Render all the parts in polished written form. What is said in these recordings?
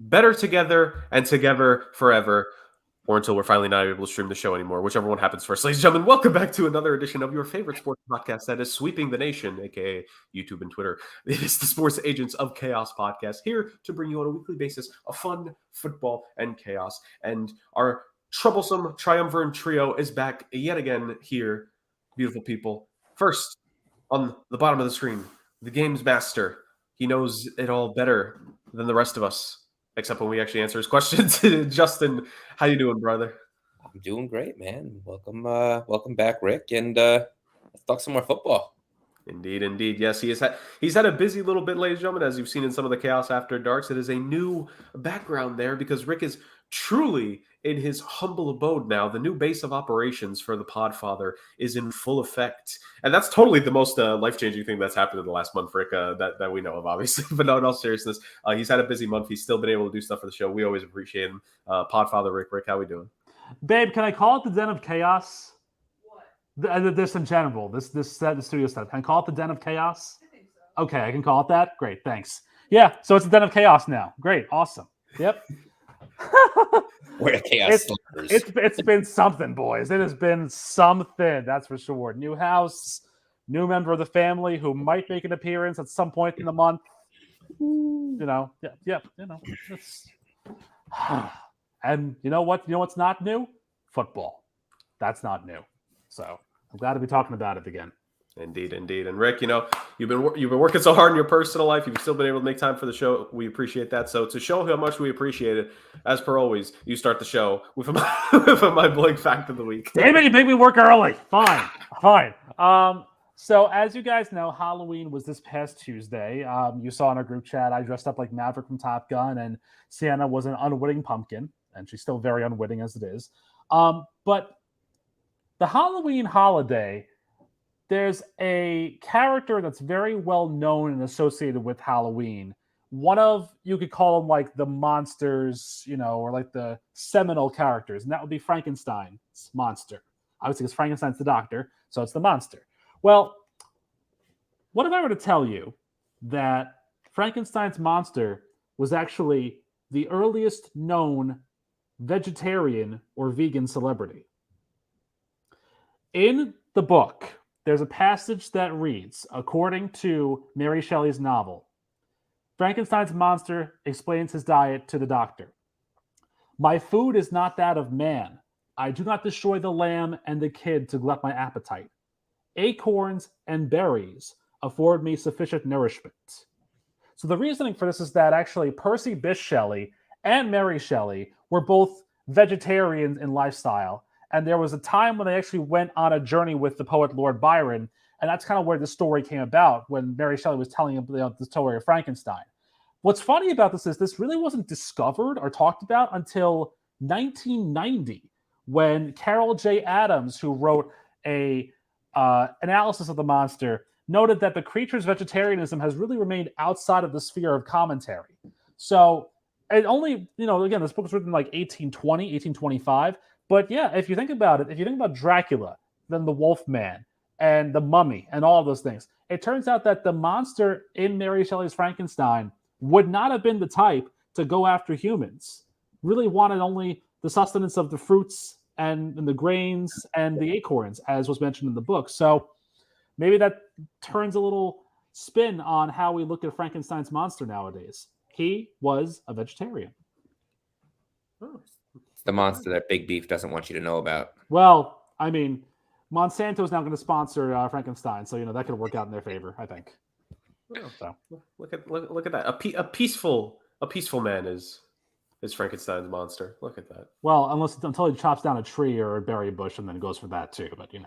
better together and together forever, or until we're finally not able to stream the show anymore, whichever one happens first. Ladies and gentlemen, welcome back to another edition of your favorite sports podcast that is sweeping the nation, aka YouTube and Twitter. It is the Sports Agents of Chaos podcast, here to bring you on a weekly basis of fun, football, and chaos. And our troublesome triumvirate trio is back yet again here, beautiful people. First, on the bottom of the screen, the games master. He knows it all better than the rest of us, except when we actually answer his questions. Justin, how you doing, brother? I'm doing great, man. Welcome back, Rick, and let's talk some more football. Indeed. Yes, he's had a busy little bit, ladies and gentlemen, as you've seen in some of the Chaos After Darks. It is a new background there because Rick is truly in his humble abode now. The new base of operations for the Podfather is in full effect. And that's totally the most life-changing thing that's happened in the last month, Rick, that we know of, obviously. But no, in all seriousness, he's had a busy month. He's still been able to do stuff for the show. We always appreciate him. Podfather Rick, how we doing? Babe, can I call it the Den of Chaos? This in general, this set, the studio stuff. Can I call it the Den of Chaos? I think so. Okay, I can call it that. Great, thanks. Yeah, so it's the Den of Chaos now. Great, awesome. Yep. We're chaos sluggers. It's been something, boys. It has been something, that's for sure. New house, new member of the family who might make an appearance at some point in the month. It's... And you know what? You know what's not new? Football. That's not new. So I'm glad to be talking about it again. Indeed. And Rick, you've been working so hard in your personal life. You've still been able to make time for the show. We appreciate that. So to show how much we appreciate it, as per always, you start the show with a mind-blowing fact of the week. Damn it, you make me work early. Fine. So as you guys know, Halloween was this past Tuesday. You saw in our group chat, I dressed up like Maverick from Top Gun, and Sienna was an unwitting pumpkin, and she's still very unwitting as it is. But the Halloween holiday, there's a character that's very well known and associated with Halloween. One of, you could call them like the monsters, or like the seminal characters, and that would be Frankenstein's monster. Obviously, because Frankenstein's the doctor, so it's the monster. Well, what if I were to tell you that Frankenstein's monster was actually the earliest known vegetarian or vegan celebrity? In the book, there's a passage that reads, according to Mary Shelley's novel, Frankenstein's monster explains his diet to the doctor. My food is not that of man. I do not destroy the lamb and the kid to glut my appetite. Acorns and berries afford me sufficient nourishment. So the reasoning for this is that actually Percy Bysshe Shelley and Mary Shelley were both vegetarians in lifestyle. And there was a time when they actually went on a journey with the poet Lord Byron. And that's kind of where the story came about, when Mary Shelley was telling the story of Frankenstein. What's funny about this is this really wasn't discovered or talked about until 1990, when Carol J. Adams, who wrote a analysis of the monster, noted that the creature's vegetarianism has really remained outside of the sphere of commentary. So it only, again, this book was written in like 1820, 1825. But yeah, if you think about it, if you think about Dracula, then the Wolfman, and the Mummy, and all of those things, it turns out that the monster in Mary Shelley's Frankenstein would not have been the type to go after humans. Really wanted only the sustenance of the fruits and the grains and the acorns, as was mentioned in the book. So maybe that turns a little spin on how we look at Frankenstein's monster nowadays. He was a vegetarian. It's the monster that Big Beef doesn't want you to know about. Well, I mean, Monsanto is now going to sponsor Frankenstein, so that could work out in their favor, I think. So look at that. A peaceful man is Frankenstein's monster. Look at that. Well, until he chops down a tree or a berry bush and then goes for that too, but yeah.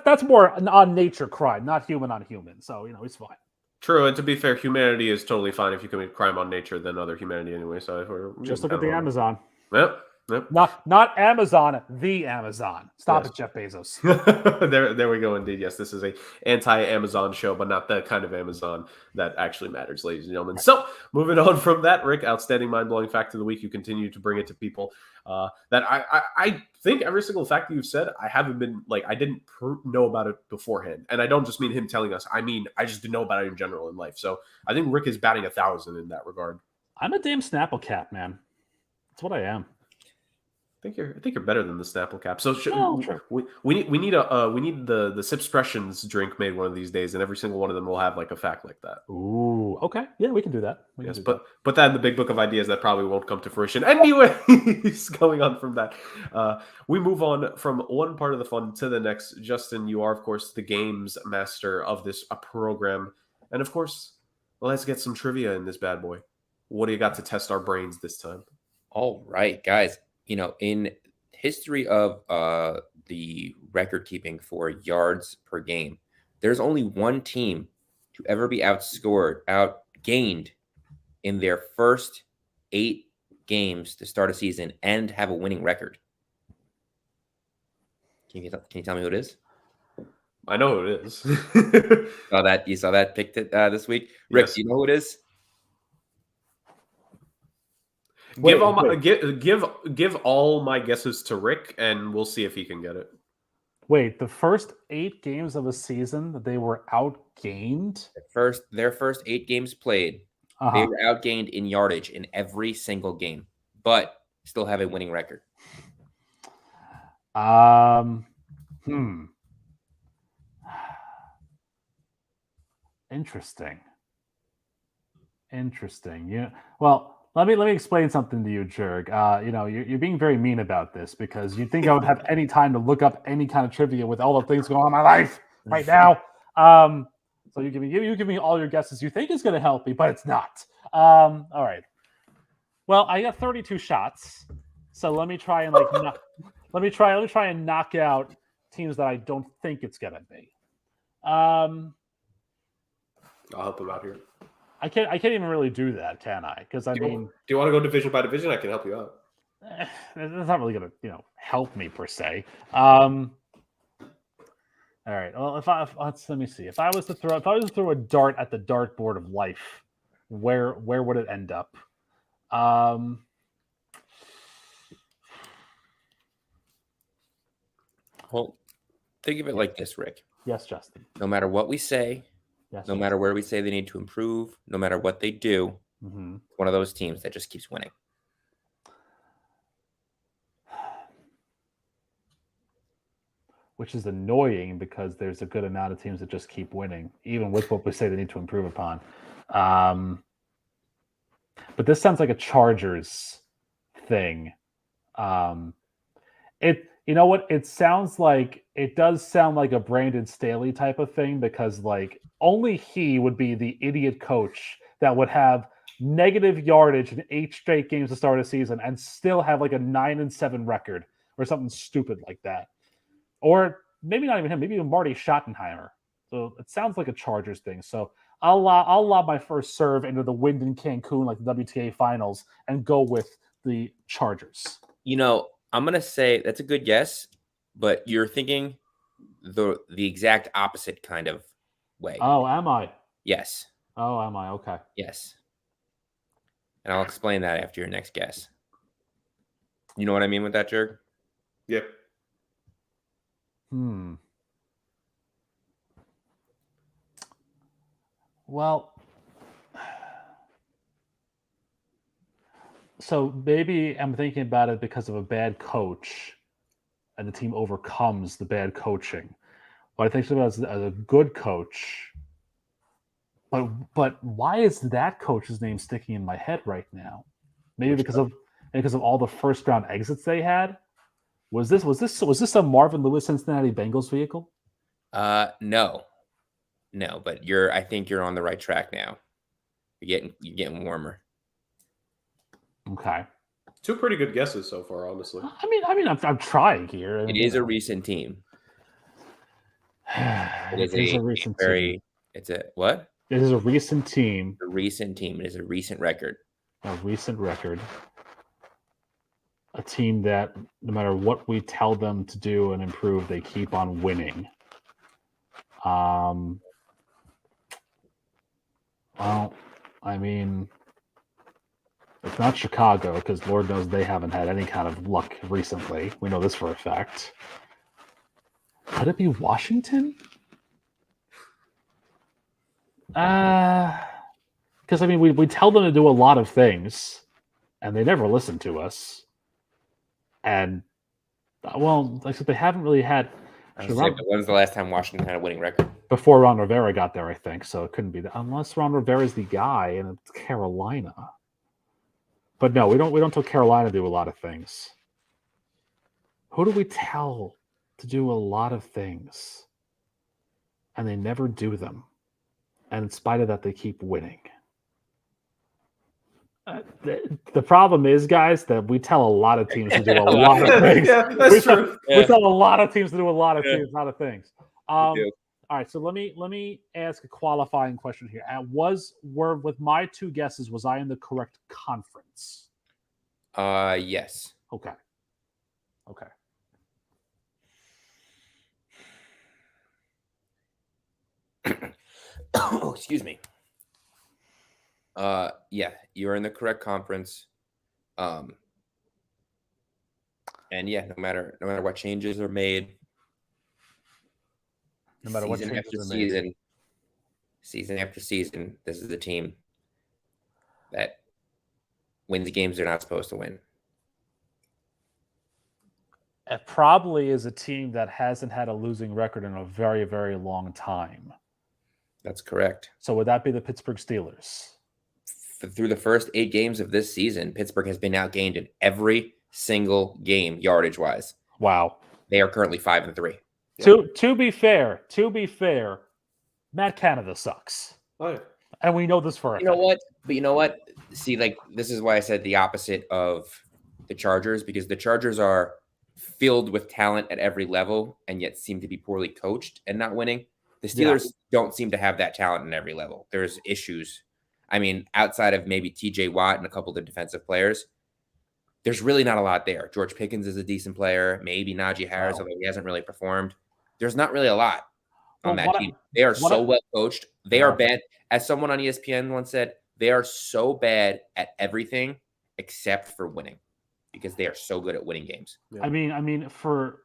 That's more an on nature crime, not human on human. So he's fine. True, and to be fair, humanity is totally fine if you commit crime on nature than other humanity anyway. So if we're just look at the Amazon. Yep. Not Amazon, the Amazon. Stop it, Jeff Bezos. there we go. Indeed, yes, this is a anti-Amazon show, but not the kind of Amazon that actually matters, ladies and gentlemen. So, moving on from that, Rick, outstanding mind-blowing fact of the week. You continue to bring it to people that I think every single fact that you've said, I didn't know about it beforehand, and I don't just mean him telling us. I mean, I just didn't know about it in general in life. So, I think Rick is batting 1,000 in that regard. I'm a damn Snapple cap, man. That's what I am. I think you're better than the Snapple cap. So Oh, sure. we need the Sipspressions drink made one of these days, and every single one of them will have like a fact like that. Ooh, okay. Yeah, we can do that. We can Yes, do but put that in the big book of ideas that probably won't come to fruition. Anyways, going on from that, we move on from one part of the fun to the next. Justin, you are of course the games master of this program, and of course, let's get some trivia in this bad boy. What do you got to test our brains this time? All right, guys. In history of the record keeping for yards per game, there's only one team to ever be outgained in their first 8 games to start a season and have a winning record. Can you tell me who it is? I know who it is. You saw that picked it this week. Rick, Yes. do you know who it is? Give all my guesses to Rick, and we'll see if he can get it. Wait, the first 8 games of a season that they were outgained? Their first 8 games played, they Uh-huh. were outgained in yardage in every single game, but still have a winning record. Interesting. Yeah. Well, let me explain something to you, Jurg. You're being very mean about this because you think I would have any time to look up any kind of trivia with all the things going on in my life right now. So you give me all your guesses you think is going to help me, but it's not. All right. Well, I got 32 shots, so let me try and let me try and knock out teams that I don't think it's going to be. I'll help him out here. I can't even really do that, can I? Because Do you want to go division by division? I can help you out. That's not really going to help me per se. All right. Well, let me see. If I was to throw a dart at the dartboard of life, where would it end up? Well, think of it like this, Rick. Yes, Justin. No matter what we say, Yes. no matter where we say they need to improve, no matter what they do, Mm-hmm. one of those teams that just keeps winning. Which is annoying because there's a good amount of teams that just keep winning, even with what we say they need to improve upon. But this sounds like a Chargers thing. You know what? It does sound like a Brandon Staley type of thing because like only he would be the idiot coach that would have negative yardage in 8 straight games to start a season and still have like a 9-7 record or something stupid like that. Or maybe not even him, maybe even Marty Schottenheimer. So it sounds like a Chargers thing. So I'll lob my first serve into the wind in Cancun like the WTA finals and go with the Chargers. I'm going to say that's a good guess, but you're thinking the exact opposite kind of way. Oh, am I? Yes. Oh, am I? Okay. Yes. And I'll explain that after your next guess. You know what I mean with that, Jerk? Yep. Well, so maybe I'm thinking about it because of a bad coach and the team overcomes the bad coaching. But I think about it as a good coach. But why is that coach's name sticking in my head right now? Maybe because of all the first round exits they had. Was this a Marvin Lewis Cincinnati Bengals vehicle? No, but I think you're on the right track now. You're getting warmer. Okay. 2 pretty good guesses so far, honestly. I mean, I'm trying here. It is a recent team. It is a recent team. It's a what? It is a recent team. A recent team. It is a recent record. A recent record. A team that, no matter what we tell them to do and improve, they keep on winning. Well, I mean, it's not Chicago because Lord knows they haven't had any kind of luck recently. We know this for a fact. Could it be Washington? Because I mean, we tell them to do a lot of things, and they never listen to us. And well, like I said, they haven't really had. I was gonna say, but when's the last time Washington had a winning record? Before Ron Rivera got there, I think. So it couldn't be that unless Ron Rivera's the guy and it's Carolina. But no, we don't tell Carolina to do a lot of things. Who do we tell to do a lot of things? And they never do them. And in spite of that, they keep winning. The problem is, guys, that we tell a lot of teams to do a lot of things. Yeah, that's true. We tell a lot of teams to do a lot of things, a lot of things. do. All right, so let me ask a qualifying question here. Were with my two guesses, was I in the correct conference? Yes. Okay. Oh, excuse me. Yeah, you're in the correct conference. And yeah, no matter what changes are made, No matter what season changes after are made. season after season, this is the team that wins games they're not supposed to win. It probably is a team that hasn't had a losing record in a very, very long time. That's correct. So would that be the Pittsburgh Steelers? Through the first 8 games of this season, Pittsburgh has been outgained in every single game, yardage wise. Wow. They are currently 5-3. To be fair, Matt Canada sucks. Oh, yeah. And we know this for a You know fact. what? But you know what? See, like, this is why I said the opposite of the Chargers, because the Chargers are filled with talent at every level and yet seem to be poorly coached and not winning. The Steelers don't seem to have that talent at every level. There's issues. I mean, outside of maybe TJ Watt and a couple of the defensive players, there's really not a lot there. George Pickens is a decent player. Maybe Najee Harris, although he hasn't really performed. There's not really a lot on that team. They are so well coached. They are bad. As someone on ESPN once said, they are so bad at everything except for winning because they are so good at winning games. Yeah. I mean, for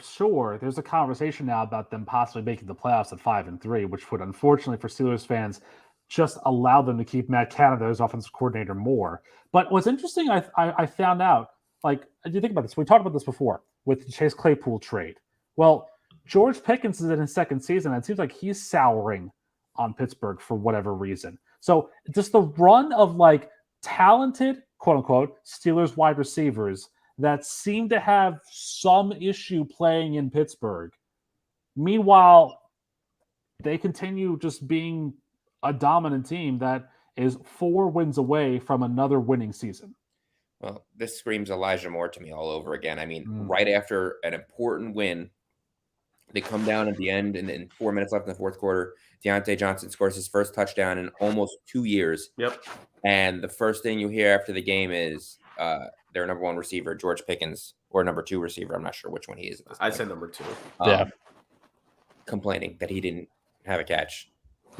sure, there's a conversation now about them possibly making the playoffs at 5-3, which would, unfortunately, for Steelers fans, just allow them to keep Matt Canada as offensive coordinator more. But what's interesting, I found out, like, you think about this, we talked about this before with the Chase Claypool trade. Well, George Pickens is in his second season, and it seems like he's souring on Pittsburgh for whatever reason. So just the run of, like, talented, quote-unquote, Steelers wide receivers that seem to have some issue playing in Pittsburgh. Meanwhile, they continue just being a dominant team that is 4 wins away from another winning season. Well, this screams Elijah Moore to me all over again. I mean, right after an important win, they come down at the end, and then 4 minutes left in the fourth quarter, Deontay Johnson scores his first touchdown in almost 2 years. Yep. And the first thing you hear after the game is their number 1 receiver, George Pickens, or number 2 receiver. I'm not sure which one he is. I'd say number 2. Complaining that he didn't have a catch.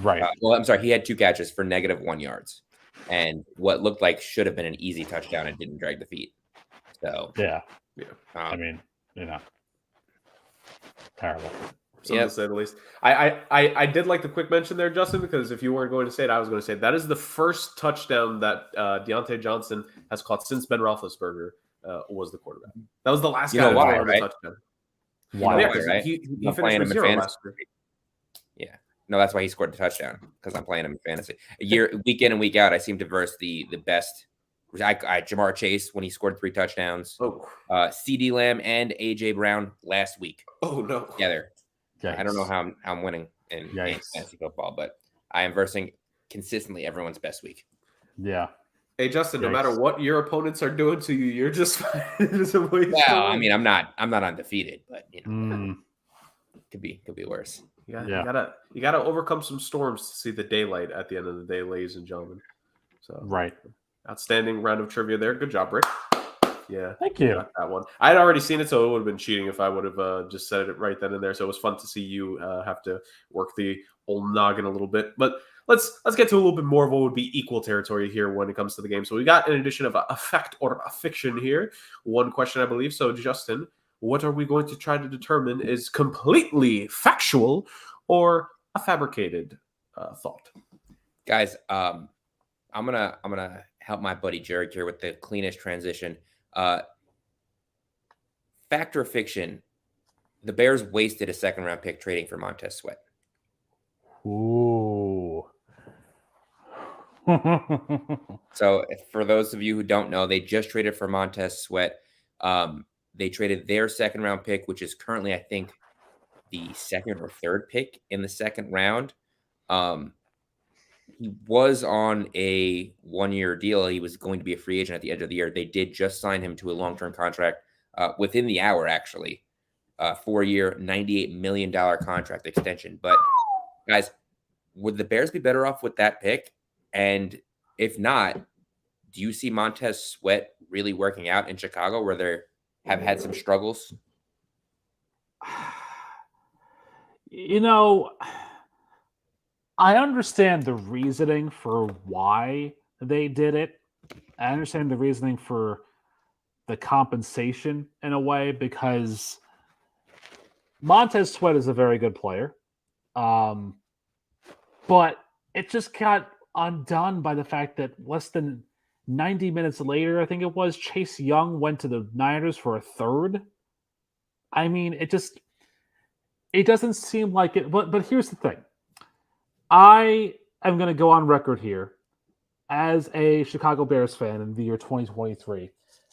Right. Well, I'm sorry. He had 2 catches for -1 yards. And what looked like should have been an easy touchdown and didn't drag the feet. So, yeah. I mean, terrible. To say the least. I did like the quick mention there, Justin, because if you weren't going to say it, I was going to say it. That is the first touchdown that Deontay Johnson has caught since Ben Roethlisberger was the quarterback. That was the last guy why, to right? touchdown. Why, Yeah, right? He I'm finished playing him with in 0 fantasy. last year. Yeah. No, that's why he scored the touchdown, because I'm playing him in fantasy. Week in and week out, I seem to verse the best. Jamar Chase when he scored 3 touchdowns. Oh. CeeDee Lamb and A.J. Brown last week. Oh, no. Together. I don't know how I'm winning in fantasy football, but I am versing consistently everyone's best week. Yeah. Hey, Justin, no matter what your opponents are doing to you, you're just fine. Well, I mean, I'm not undefeated, but could be worse. You gotta overcome some storms to see the daylight at the end of the day, ladies and gentlemen. So outstanding round of trivia there. Good job, Rick. Yeah, thank you. Got that one. I had already seen it, so it would have been cheating if I would have just said it right then and there. So it was fun to see you have to work the old noggin a little bit. But let's get to a little bit more of what would be equal territory here when it comes to the game. So we got an addition of a fact or a fiction here. One question, I believe. So Justin, what are we going to try to determine is completely factual or a fabricated thought? Guys, I'm gonna help my buddy Jared here with the cleanest transition. Fact or fiction? The Bears wasted a second-round pick trading for Montez Sweat. Ooh. So, for those of you who don't know, they just traded for Montez Sweat. They traded their second-round pick, which is currently, I think, the second or third pick in the second round. He was on a one-year deal. He was going to be a free agent at the end of the year. They did just sign him to a long-term contract within the hour, actually. 4-year, $98 million contract extension. But, guys, would the Bears be better off with that pick? And if not, do you see Montez Sweat really working out in Chicago where they have had some struggles? You know, I understand the reasoning for why they did it. I understand the reasoning for the compensation in a way, because Montez Sweat is a very good player. But it just got undone by the fact that less than 90 minutes later, I think it was, Chase Young went to the Niners for a third. I mean, it doesn't seem like it. But here's the thing. I am going to go on record here as a Chicago Bears fan in the year 2023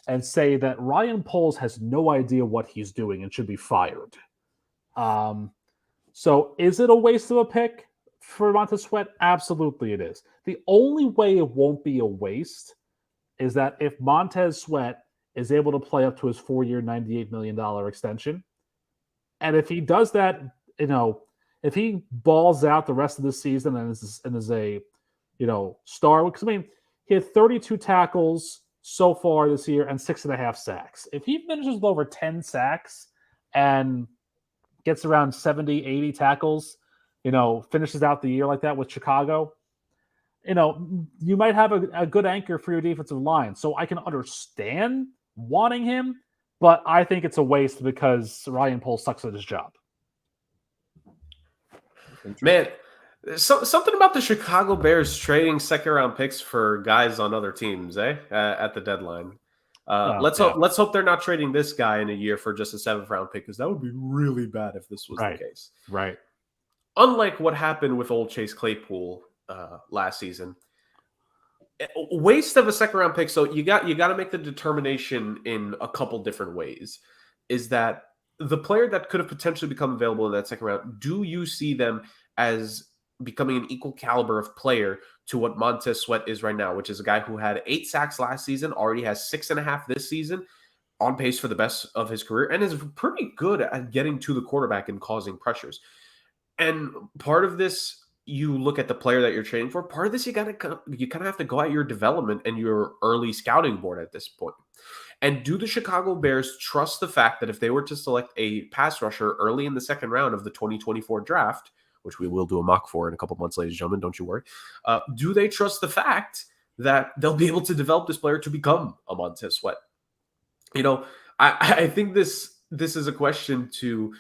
and say that Ryan Poles has no idea what he's doing and should be fired. So is it a waste of a pick for Montez Sweat? Absolutely it is. The only way it won't be a waste is that if Montez Sweat is able to play up to his 4-year, $98 million extension, and if he does that, if he balls out the rest of the season and is a, star, because I mean, he had 32 tackles so far this year and 6.5 sacks. If he finishes with over 10 sacks and gets around 70, 80 tackles, finishes out the year like that with Chicago, you might have a good anchor for your defensive line. So I can understand wanting him, but I think it's a waste because Ryan Poles sucks at his job. Man, something about the Chicago Bears trading second-round picks for guys on other teams, at the deadline. Let's hope they're not trading this guy in a year for just a 7th-round pick, because that would be really bad if this was the case. Right. Unlike what happened with old Chase Claypool last season, waste of a second-round pick. So you got to make the determination in a couple different ways. Is that the player that could have potentially become available in that second round, do you see them as becoming an equal caliber of player to what Montez Sweat is right now, which is a guy who had 8 sacks last season, already has 6.5 this season, on pace for the best of his career, and is pretty good at getting to the quarterback and causing pressures. And part of this, you look at the player that you're trading for. Part of this, you kind of have to go at your development and your early scouting board at this point. And do the Chicago Bears trust the fact that if they were to select a pass rusher early in the second round of the 2024 draft, which we will do a mock for in a couple months, ladies and gentlemen, don't you worry, do they trust the fact that they'll be able to develop this player to become a Montez Sweat? I think this is a question to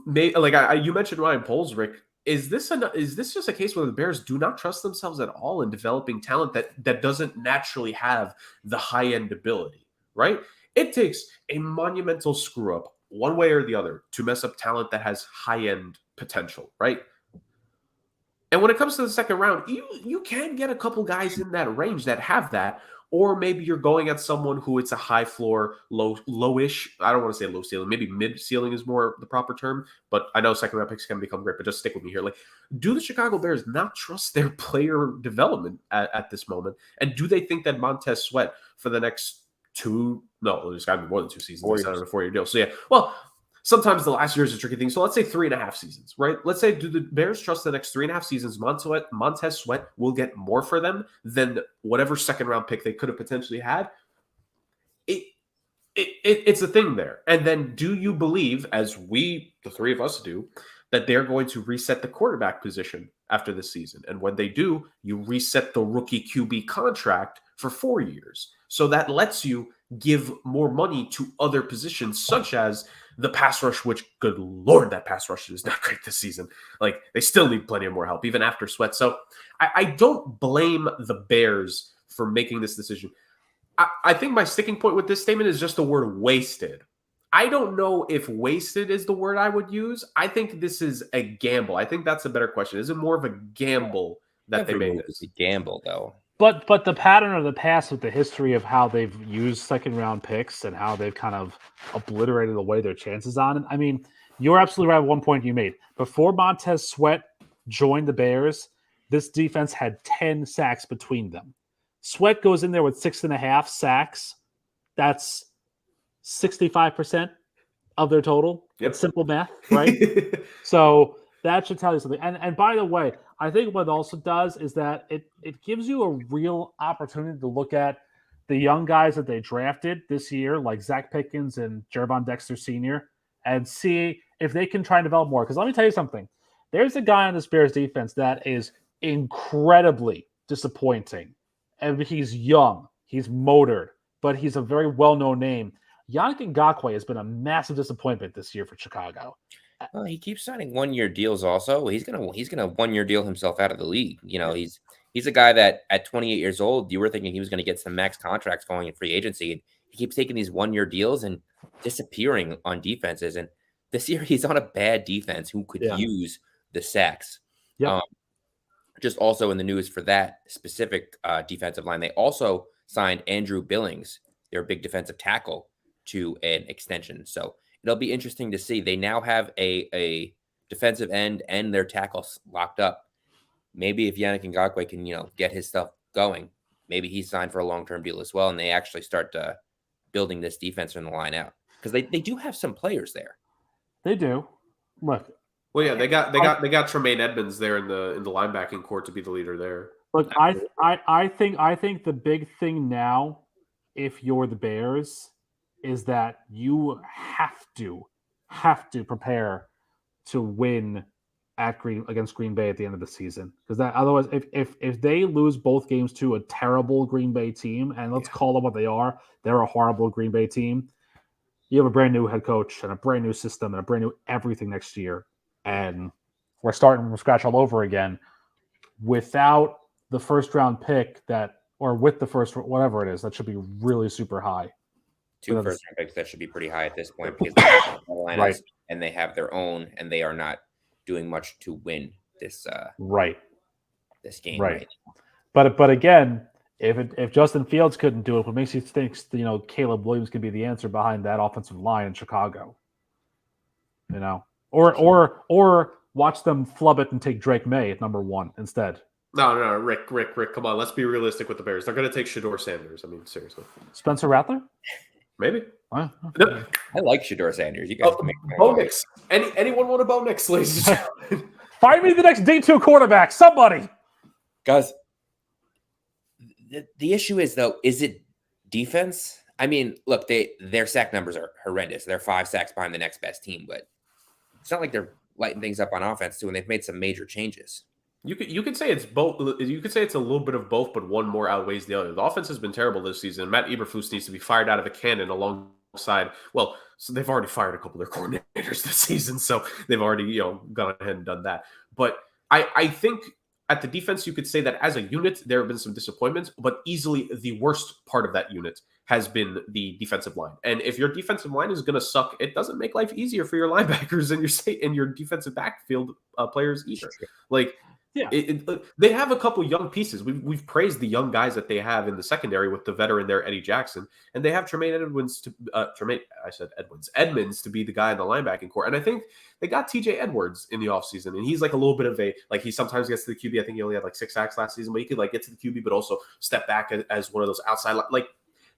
make. You mentioned Ryan Poles, Rick. Is this just a case where the Bears do not trust themselves at all in developing talent that doesn't naturally have the high-end ability, right? It takes a monumental screw-up, one way or the other, to mess up talent that has high-end potential, right? And when it comes to the second round, you can get a couple guys in that range that have that, or maybe you're going at someone who it's a high floor, lowish. I don't want to say low ceiling. Maybe mid ceiling is more the proper term. But I know second round picks can become great. But just stick with me here. Do the Chicago Bears not trust their player development at this moment? And do they think that Montez Sweat for the next there's got to be more than 2 seasons. 4 years. A 4-year deal. So yeah, well, sometimes the last year is a tricky thing. So let's say 3.5 seasons, right? Let's say, do the Bears trust the next 3.5 seasons Montez Sweat will get more for them than whatever second round pick they could have potentially had? It's a thing there. And then do you believe, as we, the three of us, do, that they're going to reset the quarterback position after this season? And when they do, you reset the rookie QB contract for 4 years. So that lets you give more money to other positions, such as The pass rush, which, good Lord, that pass rush is not great this season. Like, they still need plenty of more help, even after Sweat. So I don't blame the Bears for making this decision. I think my sticking point with this statement is just the word wasted. I don't know if wasted is the word I would use. I think this is a gamble. I think that's a better question. Is it more of a gamble that they made this? A gamble, though. But the pattern of the past with the history of how they've used second round picks and how they've kind of obliterated away their chances on it. I mean, you're absolutely right at one point you made. Before Montez Sweat joined the Bears, this defense had 10 sacks between them. Sweat goes in there with 6.5 sacks. That's 65% of their total. Yep. It's simple math, right? So that should tell you something. And by the way, I think what it also does is that it gives you a real opportunity to look at the young guys that they drafted this year, like Zach Pickens and Gervon Dexter Sr., and see if they can try and develop more. Because let me tell you something. There's a guy on this Bears defense that is incredibly disappointing. And he's young, he's motored, but he's a very well-known name. Yannick Ngakoue has been a massive disappointment this year for Chicago. Well, he keeps signing 1-year deals. Also, he's gonna 1-year deal himself out of the league. You know, he's a guy that at 28 years old, you were thinking he was going to get some max contracts going in free agency, and he keeps taking these 1-year deals and disappearing on defenses. And this year, he's on a bad defense who could use the sacks. Yeah. Just also in the news for that specific defensive line, they also signed Andrew Billings, their big defensive tackle, to an extension. So it'll be interesting to see. They now have a defensive end and their tackles locked up. Maybe if Yannick Ngakoue can, get his stuff going, maybe he's signed for a long-term deal as well, and they actually start building this defense from the line out, because they do have some players there. They do. Look. Well, yeah, they got Tremaine Edmonds there in the linebacking court to be the leader there. Look, I think the big thing now, if you're the Bears, is that you have to prepare to win against Green Bay at the end of the season, because that otherwise, if they lose both games to a terrible Green Bay team, and let's call them what they are, they're a horrible Green Bay team. You have a brand new head coach and a brand new system and a brand new everything next year, and we're starting from scratch all over again without the first round pick with the first, whatever it is, that should be really super high. 2 first-round picks that should be pretty high at this point, because they have right. And they have their own, and they are not doing much to win this this game. Right. But again, if Justin Fields couldn't do it, what makes you think Caleb Williams could be the answer behind that offensive line in Chicago? Or watch them flub it and take Drake May at number 1 instead. No, Rick, come on. Let's be realistic with the Bears. They're going to take Shedeur Sanders. I mean, seriously. Spencer Rattler? Maybe. Huh? I like Shedeur Sanders. You guys can make Bo Nix. Anyone want a Bo Nix, ladies and gentlemen? Find me the next D2 quarterback. Somebody. Guys, the issue is, though, is it defense? I mean, look, their sack numbers are horrendous. They're 5 sacks behind the next best team, but it's not like they're lighting things up on offense, too, and they've made some major changes. You could say it's both. You could say it's a little bit of both, but one more outweighs the other. The offense has been terrible this season. Matt Eberflus needs to be fired out of a cannon alongside. Well, so they've already fired a couple of their coordinators this season, so they've already gone ahead and done that. But I think at the defense, you could say that as a unit, there have been some disappointments, but easily the worst part of that unit has been the defensive line. And if your defensive line is going to suck, it doesn't make life easier for your linebackers and your defensive backfield players either. Like. Yeah, they have a couple young pieces. We've praised the young guys that they have in the secondary with the veteran there, Eddie Jackson, and they have Edmonds to be the guy in the linebacking core. And I think they got TJ Edwards in the offseason, and he's like a little bit of he sometimes gets to the QB. I think he only had like 6 sacks last season, but he could get to the QB, but also step back as one of those outside.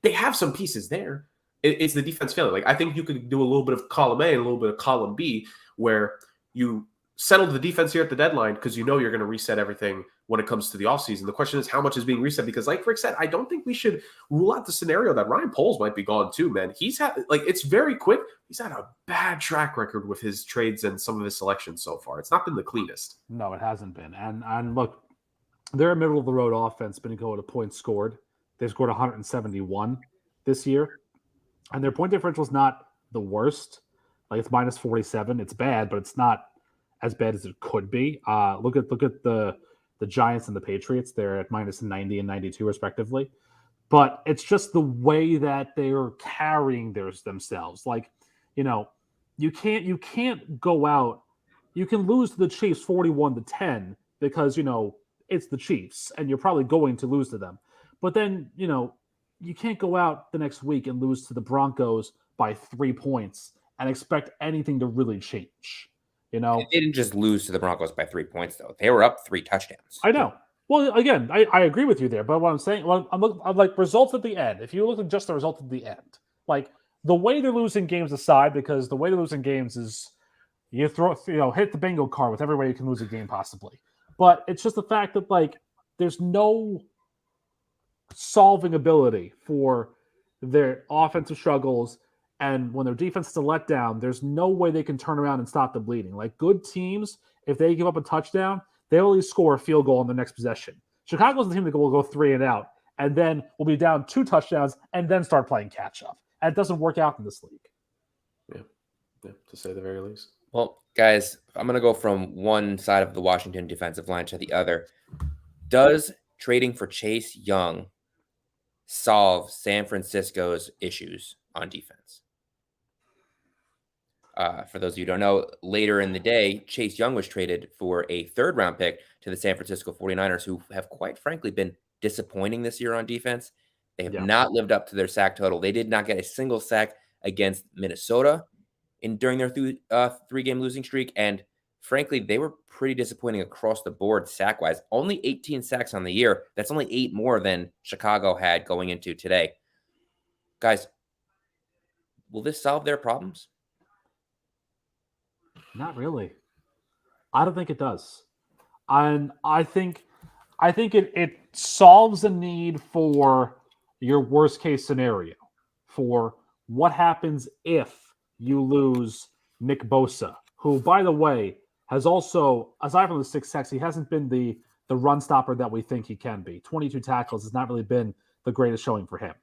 They have some pieces there. It's the defense failing. I think you could do a little bit of column A and a little bit of column B, where you settle the defense here at the deadline because you're going to reset everything when it comes to the offseason. The question is how much is being reset, because like Rick said, I don't think we should rule out the scenario that Ryan Poles might be gone too, man. He's had it's very quick. He's had a bad track record with his trades and some of his selections so far. It's not been the cleanest. No, it hasn't been. And look, they're a middle of the road offense, been going to points scored. They've scored 171 this year, and their point differential is not the worst. Like it's minus 47. It's bad, but it's not as bad as it could be. Look at the Giants and the Patriots. They're at minus 90 and 92 respectively. But it's just the way that they're carrying themselves. Like, you can't go out. You can lose to the Chiefs 41-10 because it's the Chiefs and you're probably going to lose to them. But then you can't go out the next week and lose to the Broncos by 3 points and expect anything to really change. They didn't just lose to the Broncos by 3 points, though. They were up 3 touchdowns. I know. Well, again, I agree with you there. But what I'm saying, I'm like results at the end. If you look at just the results at the end, like the way they're losing games aside, because the way they're losing games is you hit the bingo card with every way you can lose a game possibly. But it's just the fact that like there's no solving ability for their offensive struggles. And when their defense is a letdown, there's no way they can turn around and stop the bleeding. Like good teams, if they give up a touchdown, they only score a field goal on the next possession. Chicago's the team that will go 3 and out, and then will be down 2 touchdowns and then start playing catch up. And it doesn't work out in this league. Yeah, to say the very least. Well, guys, I'm going to go from one side of the Washington defensive line to the other. Does trading for Chase Young solve San Francisco's issues on defense? For those of you who don't know, later in the day, Chase Young was traded for a 3rd-round pick to the San Francisco 49ers, who have quite frankly been disappointing this year on defense. They have not lived up to their sack total. They did not get a single sack against Minnesota during their 3-game losing streak. And frankly, they were pretty disappointing across the board sack-wise. Only 18 sacks on the year. That's only 8 more than Chicago had going into today. Guys, will this solve their problems? Not really. I don't think it does. And I think it solves a need for your worst case scenario, for what happens if you lose Nick Bosa, who, by the way, has also, aside from the 6 sacks, he hasn't been the run stopper that we think he can be. 22 tackles has not really been the greatest showing for him.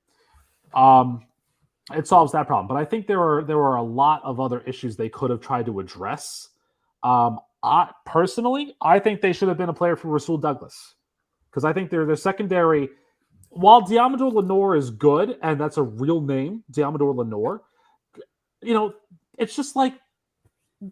It solves that problem. But I think there are a lot of other issues they could have tried to address. Personally, I think they should have been a player for Rasul Douglas, because I think their secondary, while Diamador Lenore is good, and that's a real name, Diamador Lenore, it's just like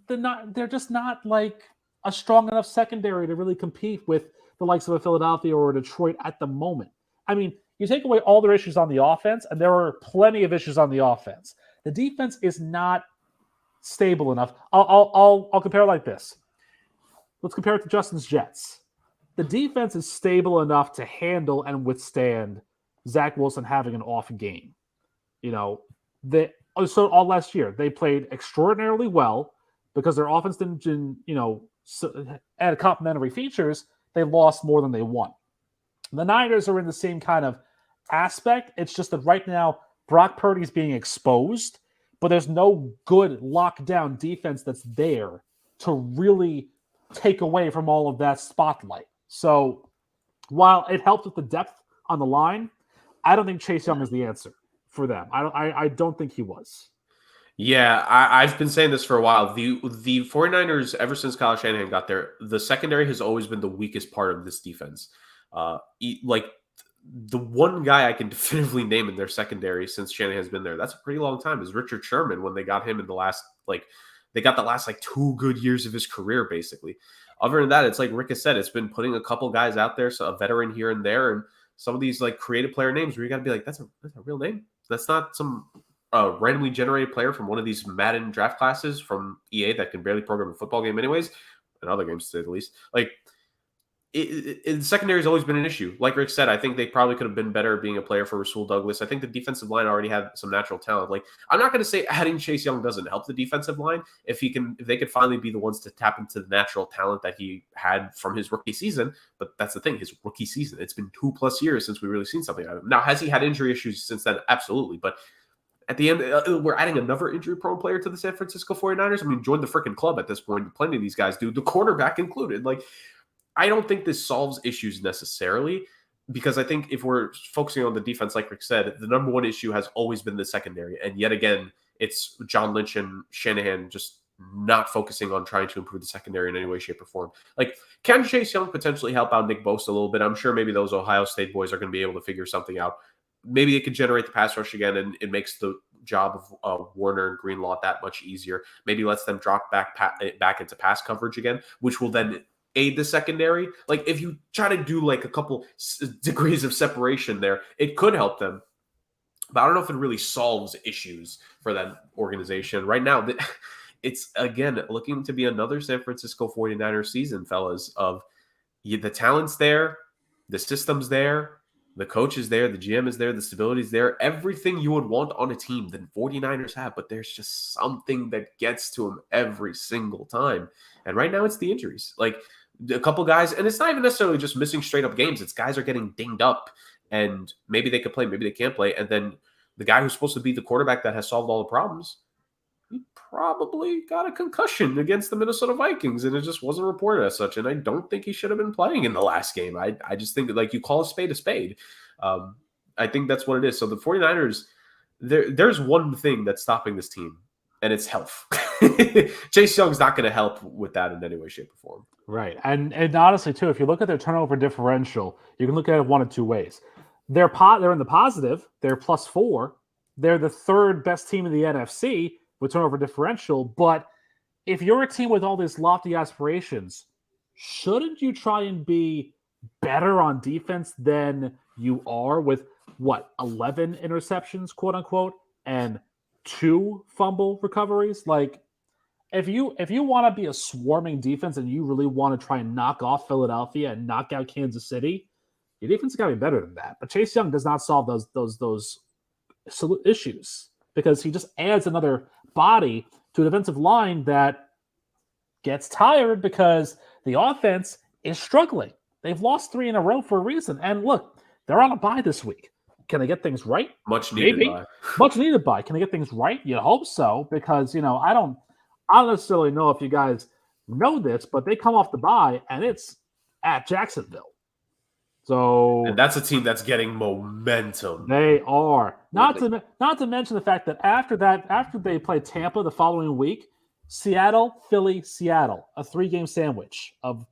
they're just not like a strong enough secondary to really compete with the likes of a Philadelphia or a Detroit at the moment. I mean, you take away all their issues on the offense, and there are plenty of issues on the offense. The defense is not stable enough. I'll compare it like this. Let's compare it to Justin's Jets. The defense is stable enough to handle and withstand Zach Wilson having an off game. So all last year they played extraordinarily well because their offense didn't add complementary features. They lost more than they won. The Niners are in the same kind of aspect. It's just that right now Brock Purdy's being exposed, but there's no good lockdown defense that's there to really take away from all of that spotlight. So while it helps with the depth on the line, I don't think Chase Young is the answer for them. I don't think he was. Yeah, I've been saying this for a while. The 49ers, ever since Kyle Shanahan got there, the secondary has always been the weakest part of this defense. The one guy I can definitively name in their secondary since Shanahan's been there, that's a pretty long time, is Richard Sherman, when they got him in the last, they got the last 2 good years of his career, basically. Other than that, it's like Rick has said, it's been putting a couple guys out there, so a veteran here and there, and some of these creative player names where you got to be like, that's a real name. That's not some randomly generated player from one of these Madden draft classes from EA that can barely program a football game anyways, and other games to say the least. The secondary has always been an issue. Like Rick said, I think they probably could have been better being a player for Rasul Douglas. I think the defensive line already had some natural talent. I'm not going to say adding Chase Young doesn't help the defensive line. If they could finally be the ones to tap into the natural talent that he had from his rookie season. But that's the thing, his rookie season. It's been 2+ years since we've really seen something out of him. Now, has he had injury issues since then? Absolutely. But at the end, we're adding another injury-prone player to the San Francisco 49ers. I mean, join the freaking club at this point. Plenty of these guys do, the quarterback included. I don't think this solves issues necessarily, because I think if we're focusing on the defense, like Rick said, the number one issue has always been the secondary. And yet again, it's John Lynch and Shanahan just not focusing on trying to improve the secondary in any way, shape, or form. Like, can Chase Young potentially help out Nick Bosa a little bit? I'm sure maybe those Ohio State boys are going to be able to figure something out. Maybe it could generate the pass rush again, and it makes the job of Warner and Greenlaw that much easier. Maybe lets them drop back into pass coverage again, which will then aid the secondary. Like, if you try to do like a couple degrees of separation there, it could help them. But I don't know if it really solves issues for that organization. Right now, it's, again, looking to be another San Francisco 49ers season, fellas, of the talent's there, the system's there, the coach is there, the GM is there, the stability is there, everything you would want on a team that 49ers have, but there's just something that gets to them every single time. And right now it's the injuries. Like, a couple guys, and it's not even necessarily just missing straight up games. It's guys are getting dinged up, and maybe they could play, maybe they can't play. And then the guy who's supposed to be the quarterback that has solved all the problems, he probably got a concussion against the Minnesota Vikings, and it just wasn't reported as such. And I don't think he should have been playing in the last game. I just think that, like, you call a spade a spade. I think that's what it is. So the 49ers, there's one thing that's stopping this team, and it's health. Chase Young's not going to help with that in any way, shape, or form. Right. And honestly, too, if you look at their turnover differential, you can look at it one of two ways. They're in the positive. They're +4. They're the third best team in the NFC with turnover differential. But if you're a team with all these lofty aspirations, shouldn't you try and be better on defense than you are with, 11 interceptions, quote unquote, and 2 fumble recoveries? Like, if you want to be a swarming defense and you really want to try and knock off Philadelphia and knock out Kansas City, your defense has got to be better than that. But Chase Young does not solve those issues, because he just adds another body to a defensive line that gets tired because the offense is struggling. They've lost 3 in a row for a reason. And look, they're on a bye this week. Can they get things right? Much needed Maybe. bye. Much needed bye. Can they get things right? You hope so, because, I don't necessarily know if you guys know this, but they come off the bye and it's at Jacksonville. So, and that's a team that's getting momentum. They are. Not to mention the fact that after they play Tampa the following week, Seattle, Philly, Seattle, a 3-game sandwich of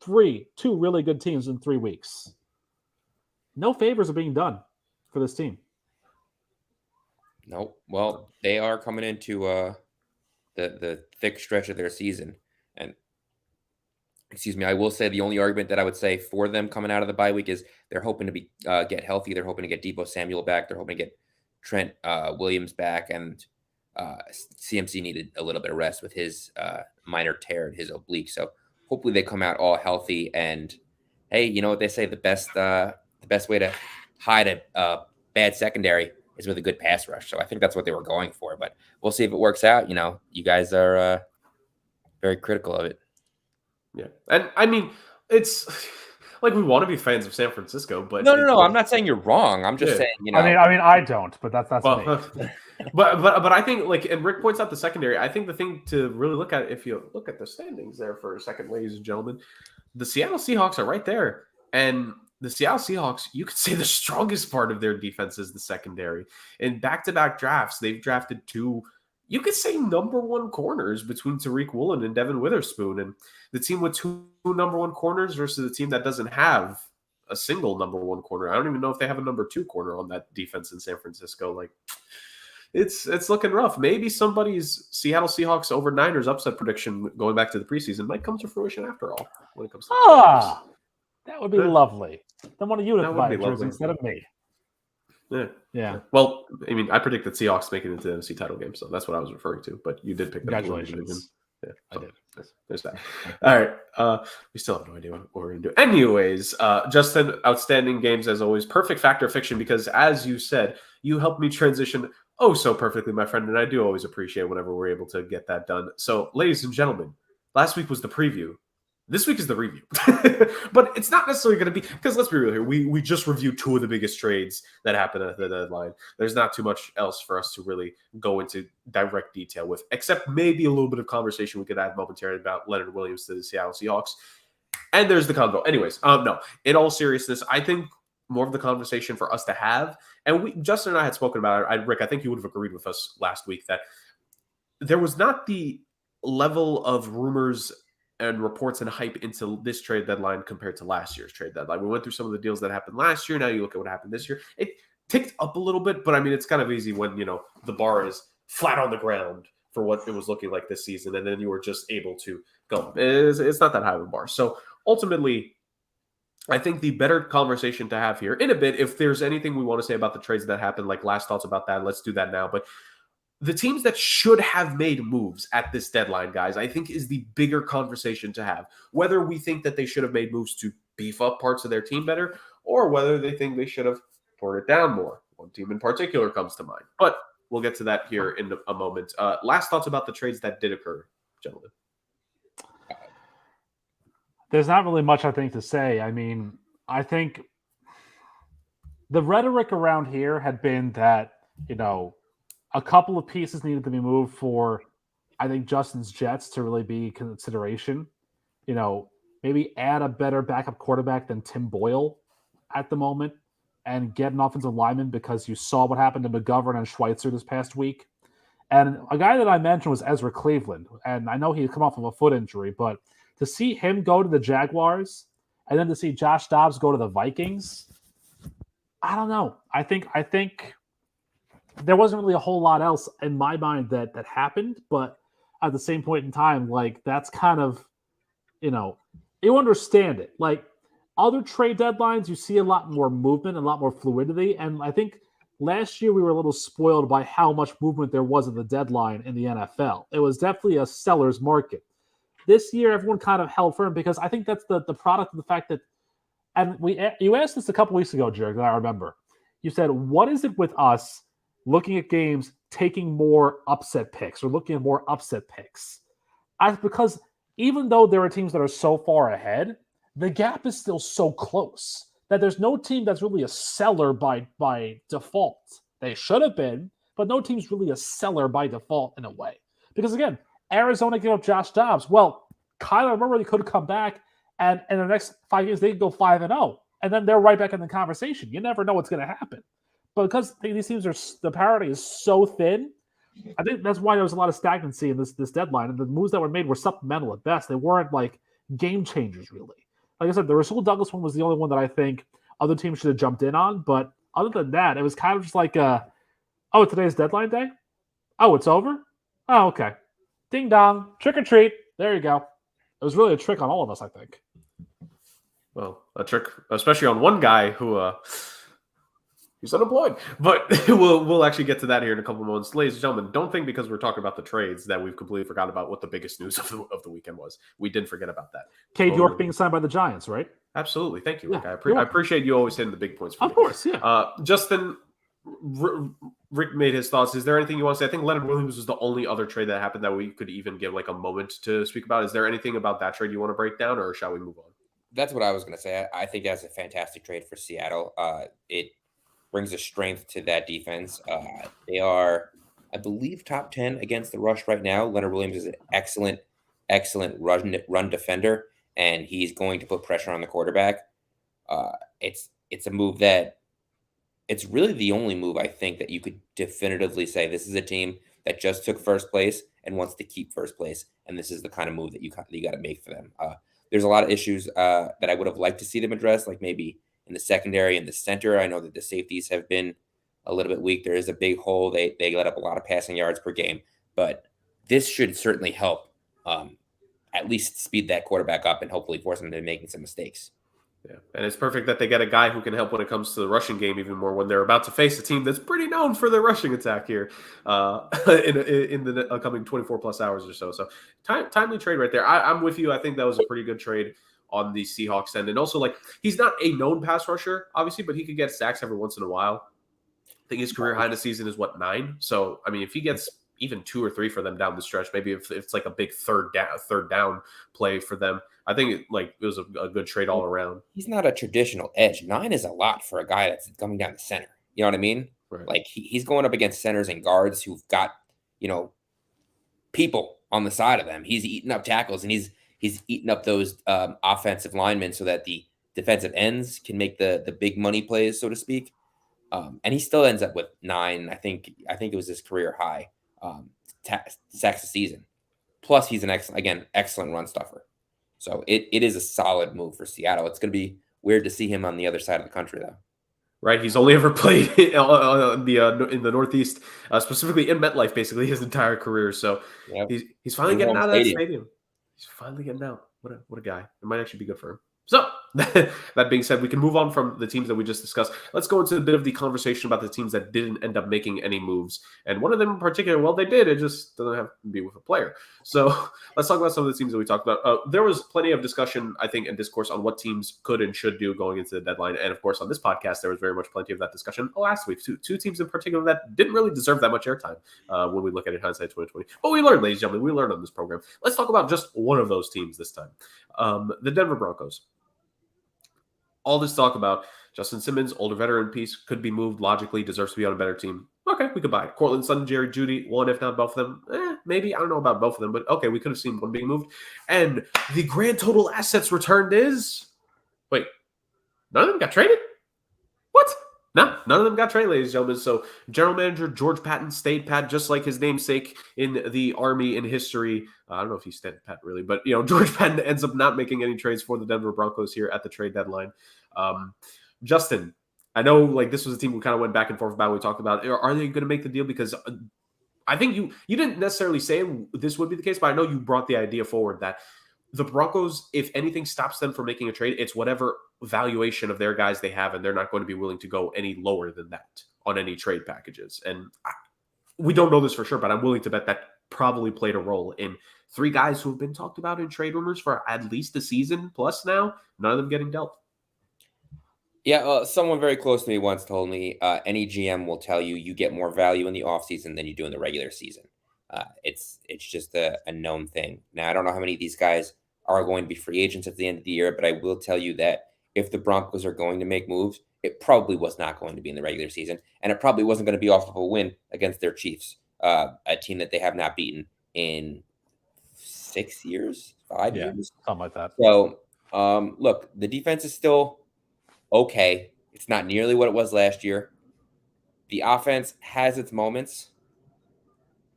two really good teams in 3 weeks. No favors are being done for this team. No. Well, they are coming into the thick stretch of their season. And I will say the only argument that I would say for them coming out of the bye week is they're hoping to get healthy. They're hoping to get Deebo Samuel back. They're hoping to get Trent Williams back. And CMC needed a little bit of rest with his minor tear in his oblique. So hopefully they come out all healthy. And hey, you know what they say? The best way to hide a bad secondary is with a good pass rush. So I think that's what they were going for. But we'll see if it works out. You guys are very critical of it. Yeah. And I mean, it's like, we want to be fans of San Francisco, but no. I'm not saying you're wrong. I'm just saying, I mean, I don't, but that's me. But I think, like, and Rick points out the secondary. I think the thing to really look at, if you look at the standings there for a second, ladies and gentlemen, the Seattle Seahawks are right there. And the Seattle Seahawks, you could say the strongest part of their defense is the secondary. In back-to-back drafts, they've drafted 2, you could say, number 1 corners between Tariq Woolen and Devin Witherspoon. And the team with 2 number 1 corners versus the team that doesn't have a single number 1 corner. I don't even know if they have a number 2 corner on that defense in San Francisco. Like, it's looking rough. Maybe somebody's Seattle Seahawks over Niners upset prediction going back to the preseason might come to fruition after all when it comes to that would be lovely. Then one of you to buy a jersey lovely. instead of me. Yeah. Well, I mean, I predicted Seahawks making it into the NFC title game, so that's what I was referring to. But you did pick that. Congratulations. Yeah, I did. There's that. All right. We still have no idea what we're going to do. Anyways, Justin, outstanding games as always. Perfect factor fiction, because as you said, you helped me transition so perfectly, my friend, and I do always appreciate whenever we're able to get that done. So, ladies and gentlemen, last week was the preview. This week is the review. But it's not necessarily going to be, because let's be real here, we just reviewed 2 of the biggest trades that happened at the deadline. There's not too much else for us to really go into direct detail with, except maybe a little bit of conversation we could add momentarily about Leonard Williams to the Seattle Seahawks. And there's the convo. Anyways, no, in all seriousness, I think more of the conversation for us to have. And Justin and I had spoken about it. Rick, I think you would have agreed with us last week that there was not the level of rumors and reports and hype into this trade deadline compared to last year's trade deadline. We went through some of the deals that happened last year. Now you look at what happened this year. It ticked up a little bit, but I mean, it's kind of easy when, the bar is flat on the ground for what it was looking like this season, and then you were just able to go. It's not that high of a bar. So ultimately, I think the better conversation to have here in a bit, if there's anything we want to say about the trades that happened, like last thoughts about that, let's do that now. But the teams that should have made moves at this deadline, guys, I think is the bigger conversation to have. Whether we think that they should have made moves to beef up parts of their team better, or whether they think they should have torn it down more. One team in particular comes to mind. But we'll get to that here in a moment. Last thoughts about the trades that did occur, gentlemen. There's not really much, I think, to say. I mean, I think the rhetoric around here had been that, a couple of pieces needed to be moved for, I think, Justin's Jets to really be consideration. Maybe add a better backup quarterback than Tim Boyle at the moment and get an offensive lineman, because you saw what happened to McGovern and Schweitzer this past week. And a guy that I mentioned was Ezra Cleveland. And I know he had come off of a foot injury, but to see him go to the Jaguars and then to see Josh Dobbs go to the Vikings, I don't know. I think there wasn't really a whole lot else in my mind that happened, but at the same point in time, like, that's kind of, you understand it. Like, other trade deadlines, you see a lot more movement, a lot more fluidity, and I think last year we were a little spoiled by how much movement there was at the deadline in the NFL. It was definitely a seller's market. This year, everyone kind of held firm, because I think that's the product of the fact that, and you asked this a couple weeks ago, Jared, I remember. You said, what is it with us looking at games, taking more upset picks or looking at more upset picks? Because even though there are teams that are so far ahead, the gap is still so close that there's no team that's really a seller by default. They should have been, but no team's really a seller by default in a way. Because again, Arizona gave up Josh Dobbs. Well, Kyler Murray could have come back, and in the next 5 years, they could go 5-0. And then they're right back in the conversation. You never know what's going to happen. But because these teams the parity is so thin, I think that's why there was a lot of stagnancy in this deadline. And the moves that were made were supplemental at best. They weren't like game changers, really. Like I said, the Rasul Douglas one was the only one that I think other teams should have jumped in on. But other than that, it was kind of just like, today's deadline day? Oh, it's over? Oh, okay. Ding dong. Trick or treat. There you go. It was really a trick on all of us, I think. Well, a trick, especially on one guy who he's unemployed. But we'll actually get to that here in a couple of moments. Ladies and gentlemen, don't think because we're talking about the trades that we've completely forgot about what the biggest news of the weekend was. We didn't forget about that. Cade York being signed by the Giants, right? Absolutely. Thank you, Rick. Yeah, I appreciate you always hitting the big points for me. Of course, yeah. Justin, Rick made his thoughts. Is there anything you want to say? I think Leonard Williams was the only other trade that happened that we could even give like a moment to speak about. Is there anything about that trade you want to break down, or shall we move on? That's what I was going to say. I think that's a fantastic trade for Seattle. It brings a strength to that defense. They are, I believe, top 10 against the rush right now. Leonard Williams is an excellent run defender, and he's going to put pressure on the quarterback. It's a move that it's really the only move I think that you could definitively say this is a team that just took first place and wants to keep first place, and this is the kind of move that you got to make for them. There's a lot of issues that I would have liked to see them address, like maybe in the secondary and the center. I know that the safeties have been a little bit weak. There is a big hole. They let up a lot of passing yards per game, but this should certainly help at least speed that quarterback up and hopefully force them to making some mistakes. Yeah, and it's perfect that they get a guy who can help when it comes to the rushing game even more when they're about to face a team that's pretty known for their rushing attack here in the upcoming 24-plus hours or so. So timely trade right there. I'm with you. I think that was a pretty good trade on the Seahawks end. And also, like, he's not a known pass rusher, obviously, but he could get sacks every once in a while. I think his career high in the season is, 9? So, I mean, if he gets even 2 or 3 for them down the stretch, maybe if it's like a big third down play for them, I think it was a good trade all around. He's not a traditional edge. 9 is a lot for a guy that's coming down the center. You know what I mean? Right. Like he's going up against centers and guards who've got, people on the side of them. He's eating up tackles and he's eating up those offensive linemen so that the defensive ends can make the big money plays, so to speak. And he still ends up with 9. I think it was his career high sacks a season. Plus, he's an excellent run stuffer. So it is a solid move for Seattle. It's going to be weird to see him on the other side of the country, though. Right, he's only ever played in the Northeast, specifically in MetLife, basically his entire career. So he's finally getting out of that stadium. He's finally getting out. What a guy! It might actually be good for him. So that being said, we can move on from the teams that we just discussed. Let's go into a bit of the conversation about the teams that didn't end up making any moves. And one of them in particular, well, they did. It just doesn't have to be with a player. So let's talk about some of the teams that we talked about. There was plenty of discussion, I think, and discourse on what teams could and should do going into the deadline. And of course, on this podcast, there was very much plenty of that discussion last week. Two teams in particular that didn't really deserve that much airtime when we look at it hindsight 2020. But we learned, ladies and gentlemen, we learned on this program. Let's talk about just one of those teams this time. The Denver Broncos. All this talk about Justin Simmons, older veteran piece, could be moved logically, deserves to be on a better team. Okay, we could buy it. Cortland Sutton, Jerry Jeudy, one, if not both of them. Maybe. I don't know about both of them, but okay, we could have seen one being moved. And the grand total assets returned is... Wait, none of them got traded? What? No, none of them got traded, ladies and gentlemen. So general manager George Patton stayed pat, just like his namesake in the Army in history. I don't know if he stayed pat really, but George Patton ends up not making any trades for the Denver Broncos here at the trade deadline. Justin, I know this was a team we kind of went back and forth about. We talked about, are they going to make the deal? Because I think you didn't necessarily say this would be the case, but I know you brought the idea forward that the Broncos, if anything stops them from making a trade, it's whatever valuation of their guys they have, and they're not going to be willing to go any lower than that on any trade packages. And we don't know this for sure, but I'm willing to bet that probably played a role in 3 guys who have been talked about in trade rumors for at least a season plus now, none of them getting dealt. Yeah, someone very close to me once told me any GM will tell you get more value in the offseason than you do in the regular season. It's just a known thing. Now, I don't know how many of these guys are going to be free agents at the end of the year, but I will tell you that if the Broncos are going to make moves, it probably was not going to be in the regular season, and it probably wasn't going to be off of a win against their Chiefs, a team that they have not beaten in 6 years, 5 years. Something like that. So, look, the defense is still okay. It's not nearly what it was last year. The offense has its moments.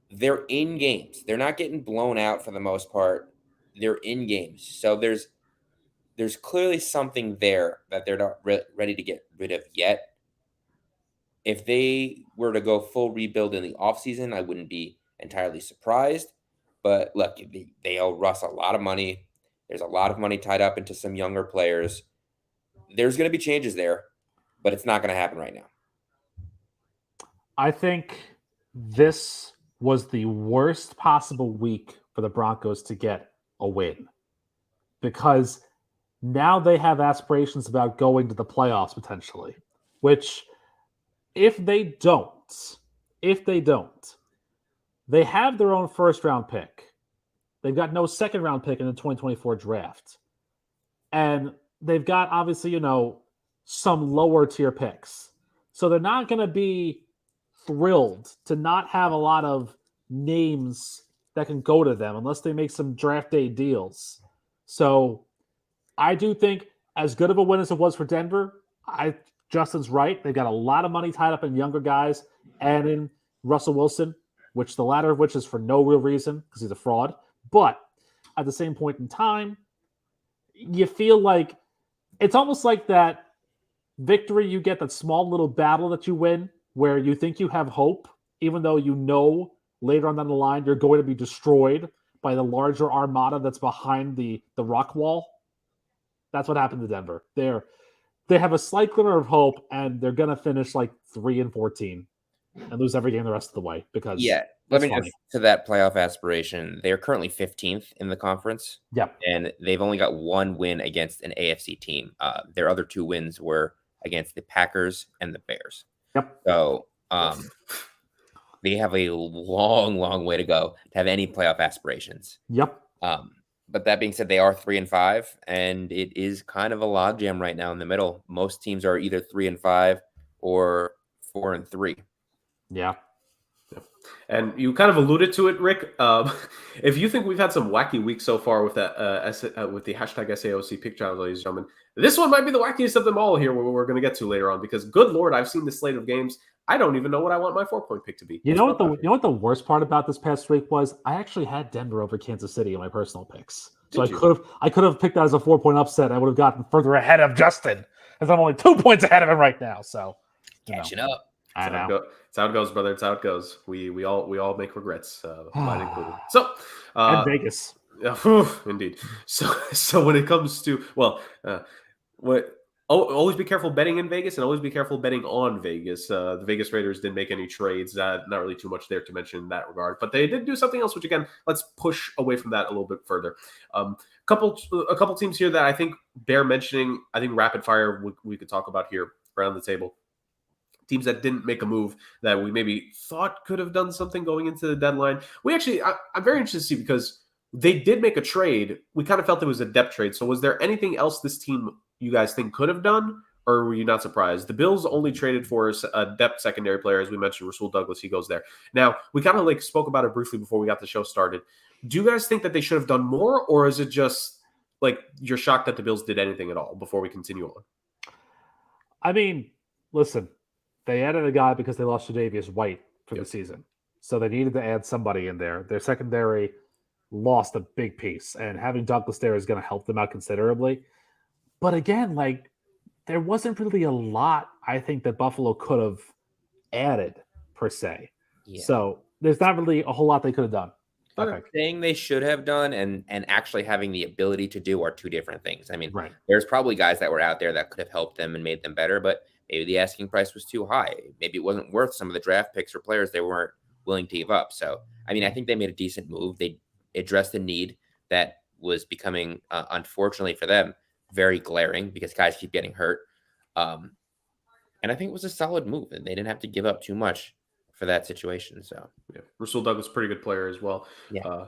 They're in games. They're not getting blown out for the most part. They're in games. So there's clearly something there that they're not ready to get rid of yet. If they were to go full rebuild in the offseason, I wouldn't be entirely surprised. But look, they owe Russ a lot of money. There's a lot of money tied up into some younger players. There's going to be changes there, but it's not going to happen right now. I think this was the worst possible week for the Broncos to get a win, because now they have aspirations about going to the playoffs potentially, which if they don't, they have their own first round pick. They've got no second round pick in the 2024 draft. And they've got obviously, some lower tier picks. So they're not going to be thrilled to not have a lot of names that can go to them unless they make some draft day deals. So I do think as good of a win as it was for Denver, Justin's right. They've got a lot of money tied up in younger guys and in Russell Wilson, which the latter of which is for no real reason because he's a fraud. But at the same point in time, you feel like it's almost like that victory you get, that small little battle that you win where you think you have hope, even though later on down the line you're going to be destroyed by the larger armada that's behind the rock wall. That's what happened to Denver. They have a slight glimmer of hope, and they're going to finish 3-14 and lose every game the rest of the way because let me just to that playoff aspiration. They're currently 15th in the conference. Yep. And they've only got one win against an AFC team. Their other 2 wins were against the Packers and the Bears. Yep. So they have a long, long way to go to have any playoff aspirations. Yep. But that being said, they are 3-5, and it is kind of a logjam right now in the middle. Most teams are either 3-5 or 4-3. Yeah. And you kind of alluded to it, Rick. If you think we've had some wacky weeks so far with that, with the hashtag SAOC pick challenge, ladies and gentlemen, This one might be the wackiest of them all here, what we're going to get to later on, because good Lord, I've seen this slate of games. I don't even know what I want my 4-point pick to be. You know what the worst part about this past week was? I actually had Denver over Kansas City in my personal picks. So I could have picked that as a 4-point upset. I would have gotten further ahead of Justin, as I'm only 2 points ahead of him right now. So catching up. I know. It's how it goes, brother. It's how it goes. We all make regrets, mine included. So and Vegas. Indeed. So when it comes to always be careful betting in Vegas, and always be careful betting on Vegas. The Vegas Raiders didn't make any trades. Not really too much there to mention in that regard, but they did do something else, which again, let's push away from that a little bit further. A couple teams here that I think bear mentioning. I think rapid fire we could talk about here around the table. Teams that didn't make a move that we maybe thought could have done something going into the deadline. I'm very interested to see, because they did make a trade. We kind of felt it was a depth trade. So was there anything else this team you guys think could have done, or were you not surprised? The Bills only traded for a depth secondary player, as we mentioned, Rasul Douglas. He goes there. Now, we kind of spoke about it briefly before we got the show started. Do you guys think that they should have done more, or is it just you're shocked that the Bills did anything at all before we continue on? I mean, listen, they added a guy because they lost Tre'Davious White for the season. So they needed to add somebody in there. Their secondary lost a big piece, and having Douglas there is going to help them out considerably. But again, there wasn't really a lot, I think, that Buffalo could have added per se. Yeah. So there's not really a whole lot they could have done. Saying they should have done and actually having the ability to do are two different things. I mean, right. There's probably guys that were out there that could have helped them and made them better, but maybe the asking price was too high. Maybe it wasn't worth some of the draft picks or players they weren't willing to give up. So, I mean, I think they made a decent move. They addressed a need that was becoming, unfortunately for them, very glaring because guys keep getting hurt. And I think it was a solid move, and they didn't have to give up too much for that situation. So Rasul Douglas, pretty good player as well. Yeah.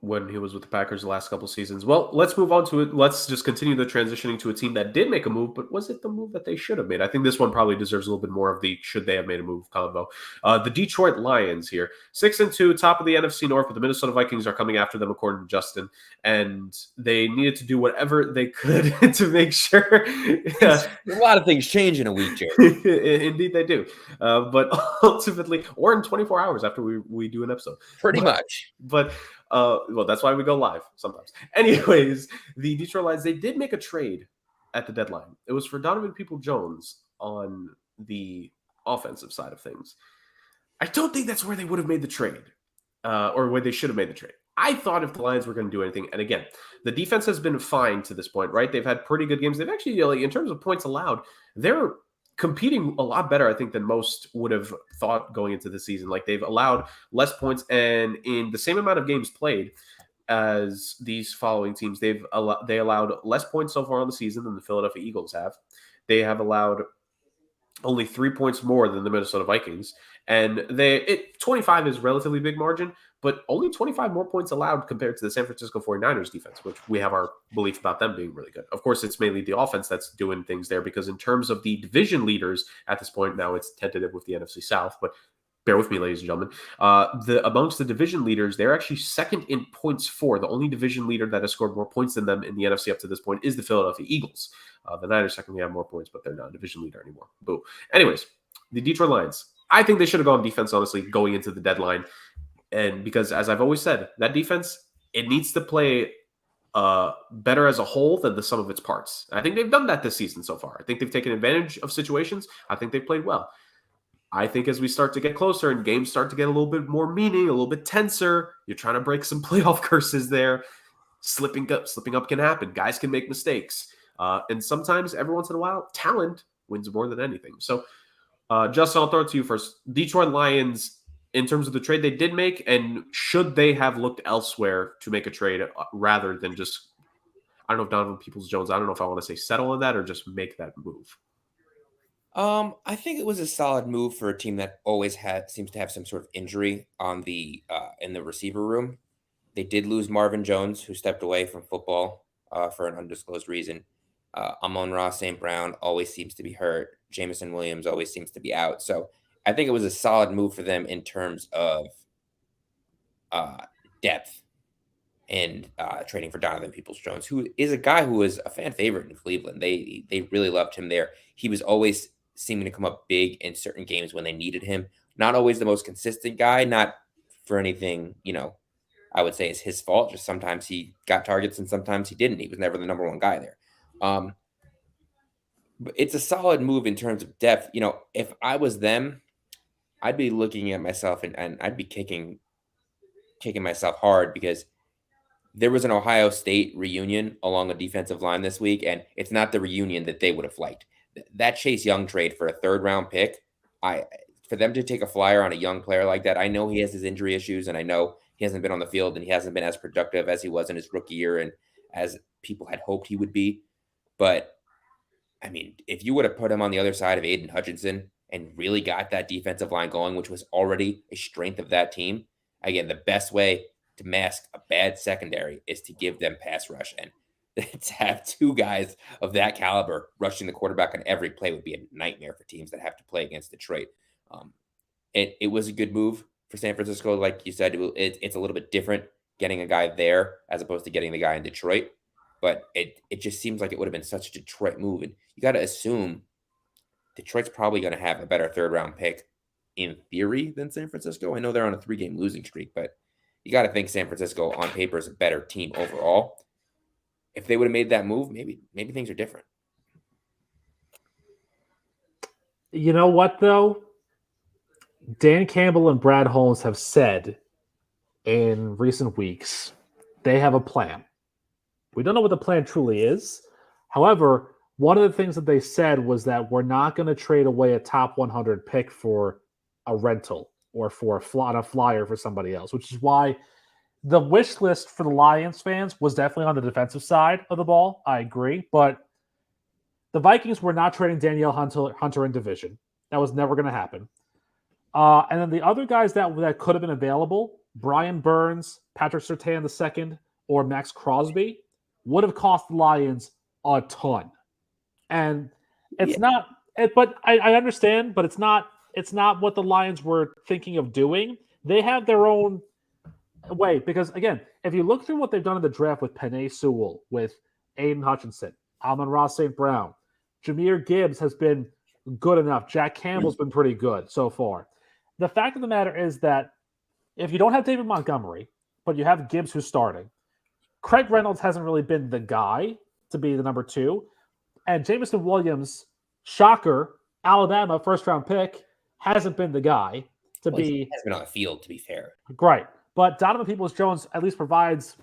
When he was with the Packers the last couple seasons. Well, let's move on to it. Let's just continue the transitioning to a team that did make a move, but was it the move that they should have made? I think this one probably deserves a little bit more of the should they have made a move combo. The Detroit Lions here, 6-2, top of the NFC North, but the Minnesota Vikings are coming after them, according to Justin, and they needed to do whatever they could to make sure. A lot of things change in a week, Jerry. Indeed, they do. But ultimately, or in 24 hours after we do an episode. Pretty much. But well, that's why we go live sometimes. Anyways, the Detroit Lions, they did make a trade at the deadline. It was for Donovan Peoples-Jones on the offensive side of things. I don't think that's where they would have made the trade, or where they should have made the trade. I thought if the Lions were going to do anything, and again, the defense has been fine to this point, right? They've had pretty good games. They've actually, in terms of points allowed, they're competing a lot better, I think, than most would have thought going into the season. They've allowed less points, and in the same amount of games played as these following teams, they allowed less points so far on the season than the Philadelphia Eagles have. They have allowed only 3 points more than the Minnesota Vikings, and 25 is relatively big margin, but only 25 more points allowed compared to the San Francisco 49ers defense, which we have our belief about them being really good. Of course, it's mainly the offense that's doing things there, because in terms of the division leaders at this point, now it's tentative with the NFC South, but bear with me, ladies and gentlemen. Amongst the division leaders, they're actually second in points for. The only division leader that has scored more points than them in the NFC up to this point is the Philadelphia Eagles. The Niners secondly have more points, but they're not a division leader anymore. Boo. Anyways, the Detroit Lions. I think they should have gone defense, honestly, going into the deadline. And because, as I've always said, that defense, it needs to play better as a whole than the sum of its parts. I think they've done that this season so far. I think they've taken advantage of situations. I think they've played well. I think as we start to get closer and games start to get a little bit more meaning, a little bit tenser, you're trying to break some playoff curses there. Slipping up can happen. Guys can make mistakes. And sometimes, every once in a while, talent wins more than anything. So, Justin, I'll throw it to you first. Detroit Lions, in terms of the trade they did make, and should they have looked elsewhere to make a trade rather than just, I don't know if Donovan Peoples-Jones, I don't know if I want to say settle on that or just make that move. I think it was a solid move for a team that always seems to have some sort of injury on the in the receiver room. They did lose Marvin Jones, who stepped away from football for an undisclosed reason. Amon-Ra St. Brown always seems to be hurt. Jameson Williams always seems to be out. So I think it was a solid move for them in terms of depth and trading for Donovan Peoples-Jones, who is a guy who was a fan favorite in Cleveland. They really loved him there. He was always seeming to come up big in certain games when they needed him. Not always the most consistent guy, not for anything, I would say is his fault. Just sometimes he got targets and sometimes he didn't. He was never the number one guy there. But it's a solid move in terms of depth. If I was them, I'd be looking at myself and I'd be kicking myself hard because there was an Ohio State reunion along the defensive line this week, and it's not the reunion that they would have liked. That Chase Young trade for a third-round pick, for them to take a flyer on a young player like that, I know he has his injury issues, and I know he hasn't been on the field, and he hasn't been as productive as he was in his rookie year and as people had hoped he would be. But, I mean, if you would have put him on the other side of Aiden Hutchinson and really got that defensive line going, which was already a strength of that team, again, the best way to mask a bad secondary is to give them pass rush. And to have two guys of that caliber rushing the quarterback on every play would be a nightmare for teams that have to play against Detroit. It was a good move for San Francisco. Like you said, it's a little bit different getting a guy there as opposed to getting the guy in Detroit. But it just seems like it would have been such a Detroit move. And you got to assume Detroit's probably going to have a better third-round pick in theory than San Francisco. I know they're on a 3-game losing streak, but you got to think San Francisco on paper is a better team overall. If they would have made that move, maybe things are different. You know what, though? Dan Campbell and Brad Holmes have said in recent weeks they have a plan. We don't know what the plan truly is. However, one of the things that they said was that we're not going to trade away a top 100 pick for a rental or for a flyer for somebody else, which is why the wish list for the Lions fans was definitely on the defensive side of the ball. I agree. But the Vikings were not trading Danielle Hunter in division. That was never going to happen. And then the other guys that could have been available, Brian Burns, Patrick Surtain II, or Max Crosby, would have cost the Lions a ton. And it's not – but I understand, but it's not what the Lions were thinking of doing. They have their own way because, again, if you look through what they've done in the draft with Penei Sewell, with Aiden Hutchinson, Amon-Ra St. Brown, Jahmyr Gibbs has been good enough. Jack Campbell's been pretty good so far. The fact of the matter is that if you don't have David Montgomery, but you have Gibbs who's starting, Craig Reynolds hasn't really been the guy to be the number 2. And Jameson Williams, shocker, Alabama first-round pick, hasn't been the guy to be. He has been on the field, to be fair. Right. But Donovan Peoples-Jones at least provides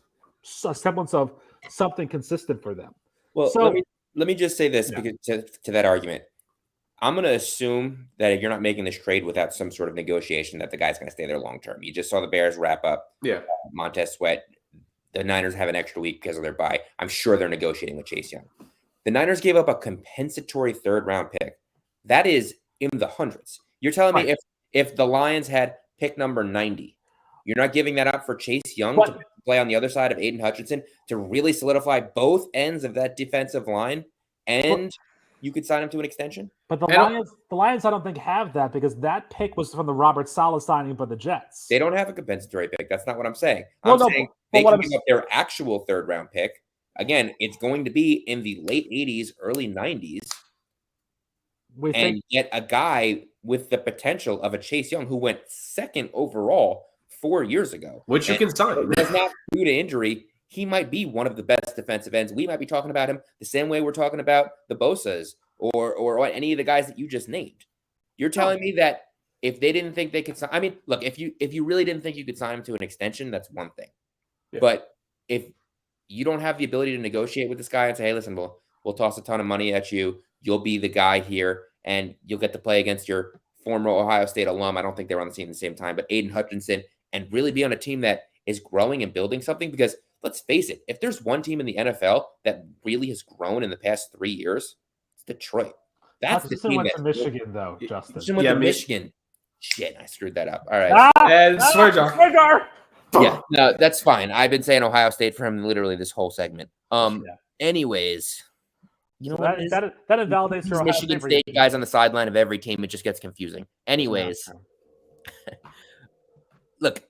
a semblance of something consistent for them. Well, so, let me just say this because to that argument. I'm going to assume that if you're not making this trade without some sort of negotiation, that the guy's going to stay there long term. You just saw the Bears wrap up Montez Sweat. The Niners have an extra week because of their bye. I'm sure they're negotiating with Chase Young. The Niners gave up a compensatory third-round pick. That is in the hundreds. You're telling me if the Lions had pick number 90, you're not giving that up for Chase Young to play on the other side of Aiden Hutchinson to really solidify both ends of that defensive line, and you could sign him to an extension? But the Lions, I don't think, have that because that pick was from the Robert Saleh signing by the Jets. They don't have a compensatory pick. That's not what I'm saying. I'm saying they can give up their actual third-round pick. Again, it's going to be in the late 80s, early 90s, and get a guy with the potential of a Chase Young who went second overall 4 years ago. Which you can sign. That's not due to injury. He might be one of the best defensive ends. We might be talking about him the same way we're talking about the Bosas or any of the guys that you just named. You're telling me that if they didn't think they could sign, I mean, look, if you really didn't think you could sign him to an extension, that's one thing. Yeah. But if you don't have the ability to negotiate with this guy and say, hey, listen, we'll toss a ton of money at you. You'll be the guy here, and you'll get to play against your former Ohio State alum. I don't think they were on the team at the same time, but Aiden Hutchinson, and really be on a team that is growing and building something. Because let's face it, if there's one team in the NFL that really has grown in the past 3 years, it's Detroit. That's the team went to Michigan, though, Justin. Went to Michigan. Shit, I screwed that up. All right. Swearjar. Yeah, no, that's fine. I've been saying Ohio State for him literally this whole segment. Anyways, you know what? That invalidates your Michigan State guys on the sideline of every team. It just gets confusing. Anyways, look,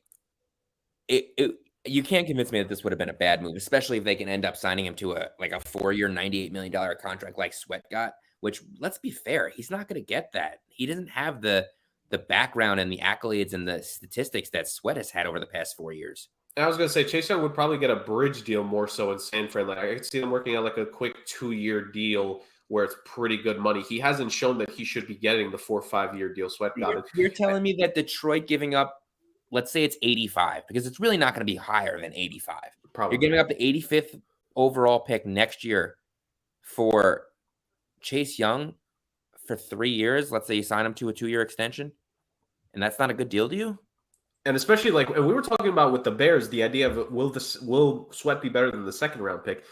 You can't convince me that this would have been a bad move, especially if they can end up signing him to a 4-year, $98 million contract like Sweat got, which, let's be fair, he's not going to get that. He doesn't have the background and the accolades and the statistics that Sweat has had over the past 4 years. I was going to say Chase Young would probably get a bridge deal more so in San Fran. Like I could see them working out like a quick 2-year deal where it's pretty good money. He hasn't shown that he should be getting the 4 or 5 year deal Sweat got. You're telling me that Detroit giving up, let's say it's 85, because it's really not going to be higher than 85. Probably. You're giving up the 85th overall pick next year for Chase Young for 3 years. Let's say you sign him to a 2-year extension, and that's not a good deal to you? And especially like we were talking about with the Bears, the idea of will Sweat be better than the second round pick?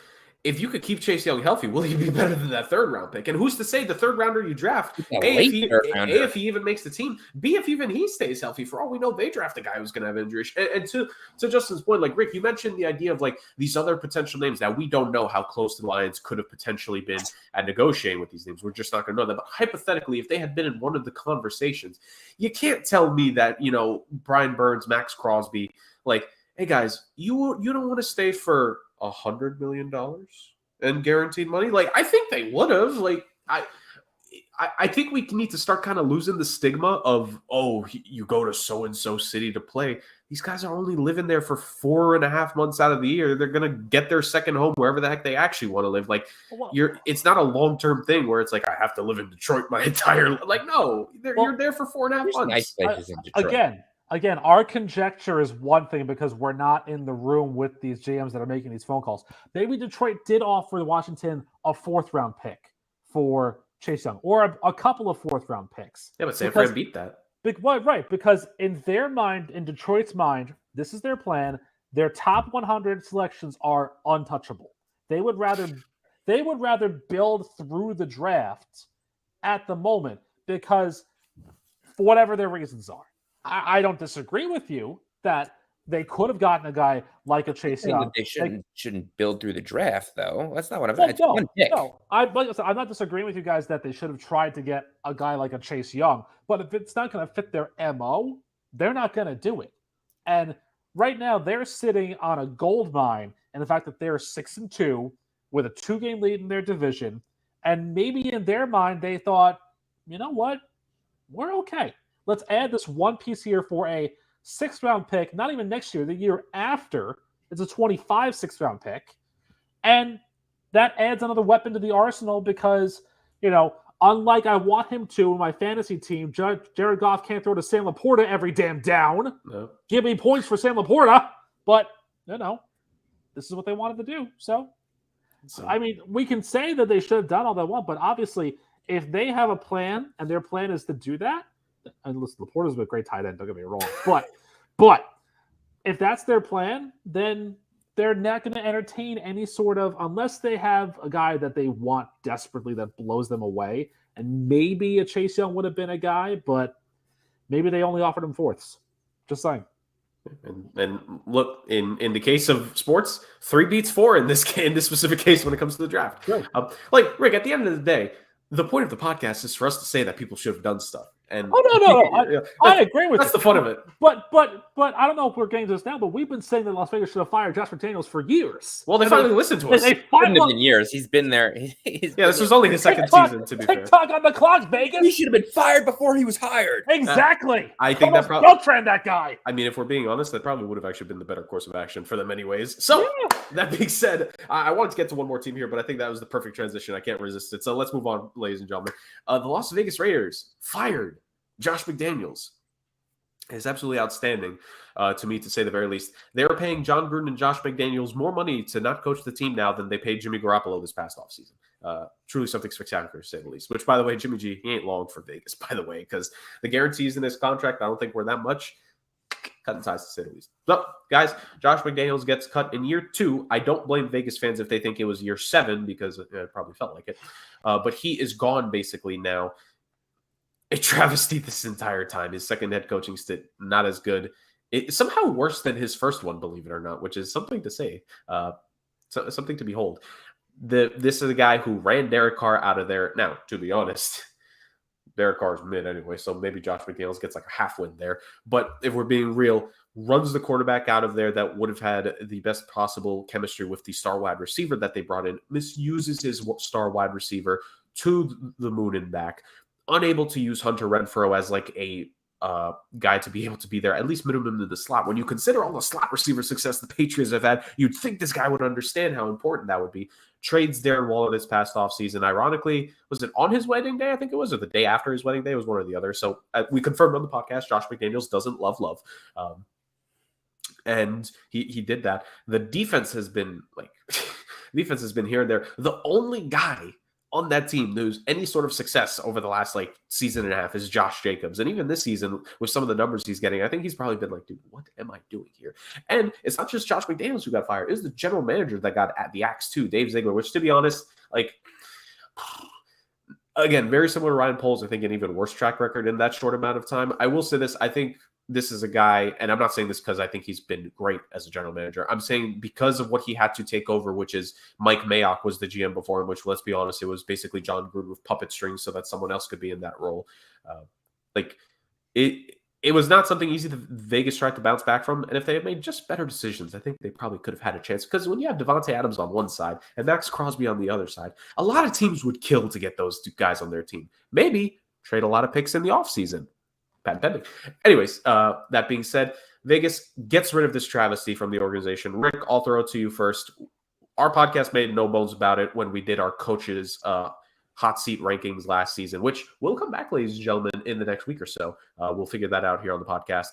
If you could keep Chase Young healthy, will he be better than that third round pick? And who's to say the third rounder you draft, if he even makes the team, B, if even he stays healthy? For all we know, they draft a guy who's going to have injuries. And to Justin's point, like Rick, you mentioned the idea of like these other potential names that we don't know how close the Lions could have potentially been at negotiating with these names. We're just not going to know that. But hypothetically, if they had been in one of the conversations, you can't tell me that, Brian Burns, Max Crosby, like, hey guys, you don't want to stay for $100 million and guaranteed money. Like, I think they would have. Like, I think we need to start kind of losing the stigma of, you go to so-and-so city to play. These guys are only living there for 4.5 months out of the year. They're going to get their second home wherever the heck they actually want to live. Like, it's not a long-term thing where it's like, I have to live in Detroit my entire life. Like, no, you're there for 4.5 months. Nice places in Detroit. Again, our conjecture is one thing because we're not in the room with these GMs that are making these phone calls. Maybe Detroit did offer Washington a 4th-round pick for Chase Young or a couple of 4th-round picks. Yeah, but San Fran beat that. Right, because in their mind, in Detroit's mind, this is their plan. Their top 100 selections are untouchable. They would rather build through the draft at the moment because for whatever their reasons are. I don't disagree with you that they could have gotten a guy like a Chase Young. They shouldn't build through the draft, though. That's not what I'm saying. No. I'm not disagreeing with you guys that they should have tried to get a guy like a Chase Young. But if it's not going to fit their MO, they're not going to do it. And right now, they're sitting on a gold mine in the fact that they're 6-2 with a 2-game lead in their division. And maybe in their mind, they thought, you know what? We're okay. Let's add this one piece here for a 6th-round pick, not even next year, the year after. It's a 25 6th-round pick. And that adds another weapon to the arsenal because, unlike I want him to in my fantasy team, Jared Goff can't throw to Sam Laporta every damn down. No. Give me points for Sam Laporta. But, this is what they wanted to do. So, I mean, we can say that they should have done all they want, but obviously, if they have a plan and their plan is to do that, and listen, Laporta's a great tight end, don't get me wrong. But if that's their plan, then they're not going to entertain any sort of, unless they have a guy that they want desperately that blows them away. And maybe a Chase Young would have been a guy, but maybe they only offered him 4ths. Just saying. And look, in the case of sports, 3 beats 4 in this specific case when it comes to the draft. Sure. Like Rick, at the end of the day, the point of the podcast is for us to say that people should have done stuff. And no. I agree with you. That's the fun of it. But I don't know if we're getting to this now, but we've been saying that Las Vegas should have fired Josh McDaniels for years. Well, they finally listened to us. It wouldn't have been years. He's been there. This was only his second season, to be fair. TikTok on the clock, Vegas. He should have been fired before he was hired. Exactly. I think that probably don't trend that guy. I mean, if we're being honest, that probably would have actually been the better course of action for them anyways. So That being said, I wanted to get to one more team here, but I think that was the perfect transition. I can't resist it. So let's move on, ladies and gentlemen. The Las Vegas Raiders fired Josh McDaniels. It's absolutely outstanding to me, to say the very least. They're paying John Gruden and Josh McDaniels more money to not coach the team now than they paid Jimmy Garoppolo this past offseason. Truly something spectacular, to say the least. Which, by the way, Jimmy G, he ain't long for Vegas, by the way, because the guarantees in his contract, I don't think were that much. Cutting ties, to say the least. So, guys, Josh McDaniels gets cut in year 2. I don't blame Vegas fans if they think it was year 7, because it probably felt like it. But he is gone, basically, now. A travesty this entire time. His second head coaching stint, not as good. It's somehow worse than his first one, believe it or not, which is something to say. Something to behold. This is the guy who ran Derek Carr out of there. Now, to be honest, Derek Carr's mid anyway, so maybe Josh McDaniels gets like a half win there. But if we're being real, runs the quarterback out of there that would have had the best possible chemistry with the star wide receiver that they brought in, misuses his star wide receiver to the moon and back, unable to use Hunter Renfrow as like a guy to be able to be there, at least minimum in the slot. When you consider all the slot receiver success the Patriots have had, you'd think this guy would understand how important that would be. Trades Darren Waller this past offseason. Ironically, was it on his wedding day? I think it was, or the day after his wedding day. It was one or the other. So we confirmed on the podcast, Josh McDaniels doesn't love love. And he did that. The defense has been like, defense has been here and there. The only guy on that team who's any sort of success over the last like season and a half is Josh Jacobs. And even this season, with some of the numbers he's getting, I think he's probably been like, dude, what am I doing here? And it's not just Josh McDaniels who got fired. It's the general manager that got at the axe too, Dave Ziegler, which, to be honest, like, again, very similar to Ryan Poles, I think an even worse track record in that short amount of time. I will say this, I think this is a guy, and I'm not saying this because I think he's been great as a general manager. I'm saying because of what he had to take over, which is Mike Mayock was the GM before him, which, let's be honest, it was basically John Gruden with puppet strings so that someone else could be in that role. It was not something easy that Vegas tried to bounce back from. And if they had made just better decisions, I think they probably could have had a chance. Because when you have Devontae Adams on one side and Max Crosby on the other side, a lot of teams would kill to get those two guys on their team. Maybe trade a lot of picks in the offseason. Pending. Anyways, that being said, Vegas gets rid of this travesty from the organization. Rick, I'll throw it to you first. Our podcast made no bones about it when we did our coaches' hot seat rankings last season, which will come back, ladies and gentlemen, in the next week or so. We'll figure that out here on the podcast.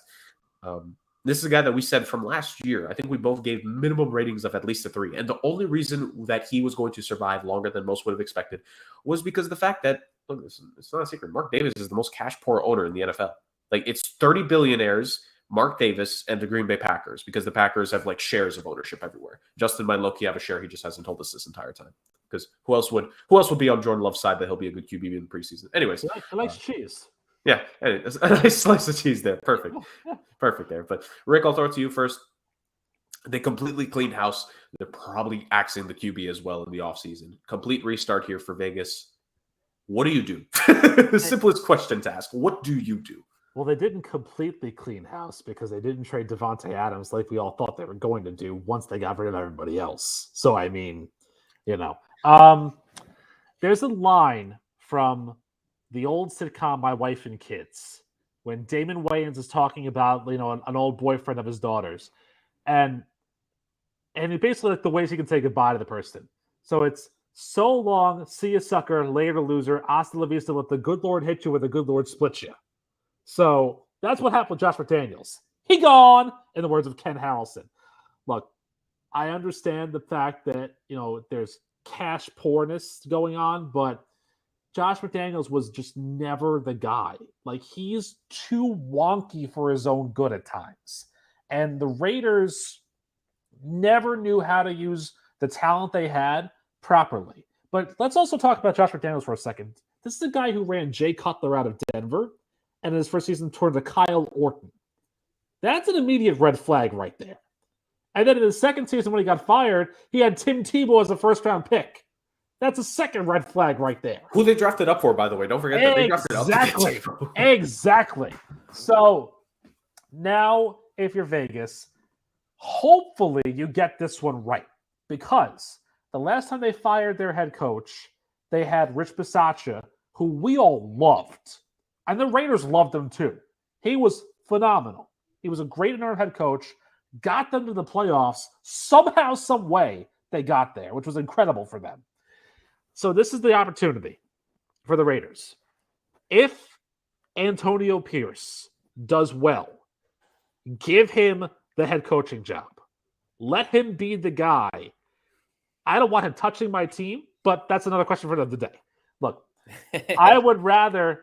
This is a guy that we said from last year, I think we both gave minimum ratings of at least a 3. And the only reason that he was going to survive longer than most would have expected was because of the fact that, look, it's not a secret, Mark Davis is the most cash-poor owner in the NFL. Like, it's 30 billionaires, Mark Davis, and the Green Bay Packers, because the Packers have like shares of ownership everywhere. Justin might low-key have a share. He just hasn't told us this entire time. Because who else would be on Jordan Love's side that he'll be a good QB in the preseason? Anyways. I like cheese. Yeah, a nice slice of cheese there. Perfect. Perfect there. But Rick, I'll throw it to you first. They completely cleaned house. They're probably axing the QB as well in the offseason. Complete restart here for Vegas. What do you do? The simplest question to ask. What do you do? Well, they didn't completely clean house because they didn't trade Devontae Adams like we all thought they were going to do once they got rid of everybody else. So, I mean, there's a line from the old sitcom My Wife and Kids when Damon Wayans is talking about, an old boyfriend of his daughter's. And it basically like the ways he can say goodbye to the person. So it's so long, see you sucker, later loser, hasta la vista, let the good Lord hit you with the good Lord split you. So that's what happened with Josh McDaniels. He gone, in the words of Ken Harrelson. Look, I understand the fact that, there's cash poorness going on, but Josh McDaniels was just never the guy. Like, he's too wonky for his own good at times. And the Raiders never knew how to use the talent they had properly. But let's also talk about Josh McDaniels for a second. This is a guy who ran Jay Cutler out of Denver, and in his first season turned to Kyle Orton. That's an immediate red flag right there. And then in his second season when he got fired, he had Tim Tebow as a first-round pick. That's a second red flag right there. Who they drafted up for, by the way. Don't forget that they drafted up. Exactly. So now, if you're Vegas, hopefully you get this one right. Because the last time they fired their head coach, they had Rich Bisaccia, who we all loved. And the Raiders loved him too. He was phenomenal. He was a great interim head coach, got them to the playoffs. Somehow, some way, they got there, which was incredible for them. So this is the opportunity for the Raiders. If Antonio Pierce does well, give him the head coaching job. Let him be the guy. I don't want him touching my team, but that's another question for another day. Look, I would rather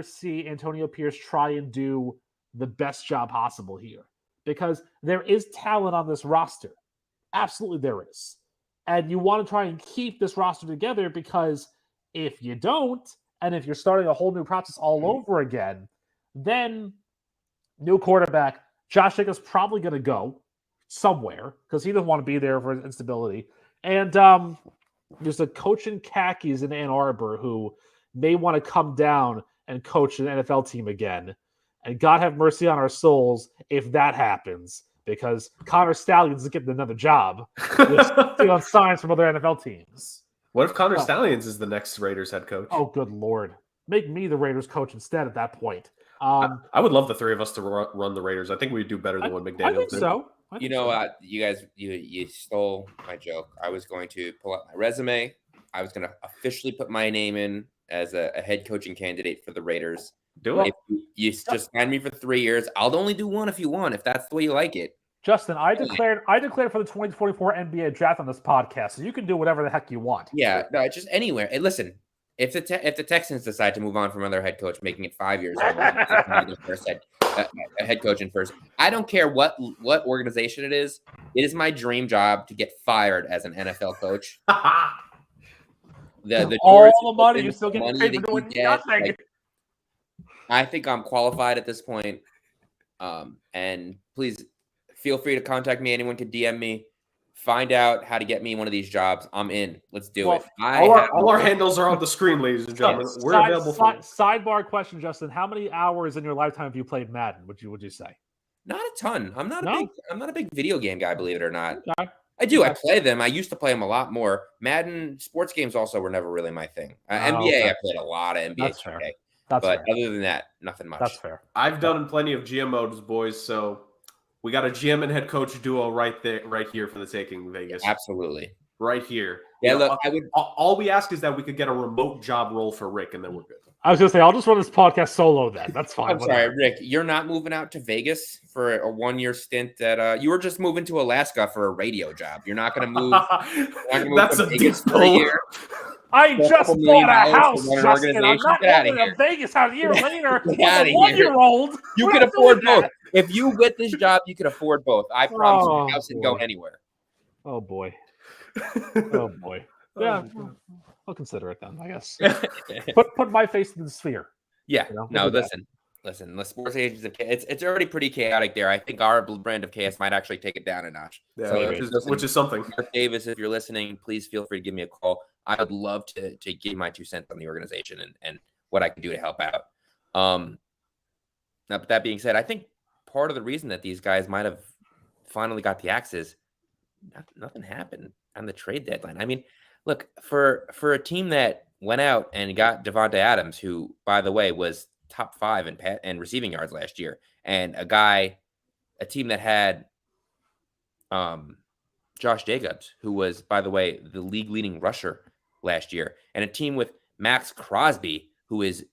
see Antonio Pierce try and do the best job possible here because there is talent on this roster. Absolutely there is. And you want to try and keep this roster together because if you don't, and if you're starting a whole new process all over again, then new quarterback, Josh Jacobs probably going to go somewhere because he doesn't want to be there for instability. And there's a coach in khakis in Ann Arbor who may want to come down and coach an NFL team again. And God have mercy on our souls if that happens, because Connor Stallions is getting another job with stealing signs from other NFL teams. What if Connor Stallions is the next Raiders head coach? Oh, good Lord. Make me the Raiders coach instead at that point. I would love the three of us to run the Raiders. I think we'd do better than what McDaniels I think did. so. You know, you guys, you stole my joke. I was going to pull out my resume. I was going to officially put my name in as a head coaching candidate for the Raiders. Do it. If you just sign me for 3 years, I'll only do one if you want, if that's the way you like it. Justin, I declared for the 2024 NBA draft on this podcast, so you can do whatever the heck you want. Yeah, no, it's just anywhere. And listen, if the Texans decide to move on from another head coach, making it 5 years, a head coach in first, I don't care what organization it is. It is my dream job to get fired as an NFL coach. All the money you still get paid for doing nothing. Like, I think I'm qualified at this point. And please feel free to contact me. Anyone can DM me. Find out how to get me one of these jobs. I'm in. Let's do it. All our handles are on the screen, ladies and gentlemen. We're available for sidebar question, Justin. How many hours in your lifetime have you played Madden? Would you say? Not a ton. I'm not a big video game guy, believe it or not. Okay. I do. I play them. I used to play them a lot more. Madden sports games also were never really my thing. NBA, I played a lot of NBA. That's fair. But other than that, nothing much. That's fair. I've done plenty of GM modes, boys. So we got a GM and head coach duo right here for the taking, Vegas. Absolutely. Right here. Yeah, you know, look, all we ask is that we could get a remote job role for Rick, and then we're good. I was going to say, I'll just run this podcast solo then. That's fine. I'm sorry, Rick. You're not moving out to Vegas for a 1-year stint that you were just moving to Alaska for a radio job. You're not going to move. That's a Vegas for a year. I just bought a house, Justin. I'm not moving to Vegas a year later with a 1-year-old. You can afford both. If you get this job, you can afford both. I promise you, the house can go anywhere. Oh, boy. Oh, boy. Yeah, I'll consider it then, I guess. put my face in the sphere. Yeah. No, listen. The sports agents, it's already pretty chaotic there. I think our brand of chaos might actually take it down a notch. Yeah, so, which is something. Mark Davis, if you're listening, please feel free to give me a call. I would love to give my 2 cents on the organization and what I can do to help out. Now, but that being said, I think part of the reason that these guys might have finally got the axe is nothing happened on the trade deadline. I mean, look, for a team that went out and got Devontae Adams, who, by the way, was top 5 in receiving yards last year, and a team that had Josh Jacobs, who was, by the way, the league leading rusher last year, and a team with Max Crosby, who is,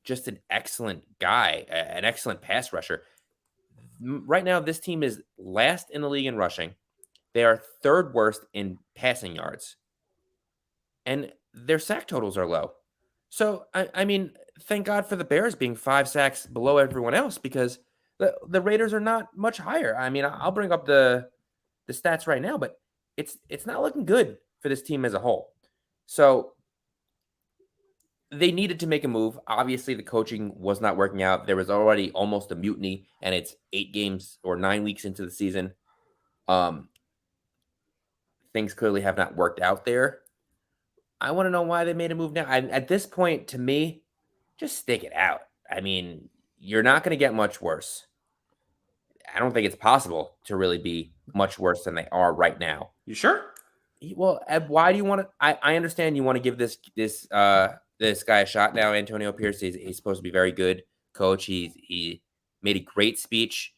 just an excellent guy, an excellent pass rusher. Right now, this team is last in the league in rushing. They are 3rd worst in passing yards, and their sack totals are low. So, I mean, thank God for the Bears being 5 sacks below everyone else, because the Raiders are not much higher. I mean, I'll bring up the stats right now, but it's not looking good for this team as a whole. So they needed to make a move. Obviously, the coaching was not working out. There was already almost a mutiny, and it's 8 games or 9 weeks into the season. Things clearly have not worked out there. I want to know why they made a move now. At this point, to me, just stick it out. I mean, you're not going to get much worse. I don't think it's possible to really be much worse than they are right now. You sure? Well, Ed, why do you want to? I understand you want to give this guy a shot now. Antonio Pierce, he's supposed to be a very good coach. He made a great speech.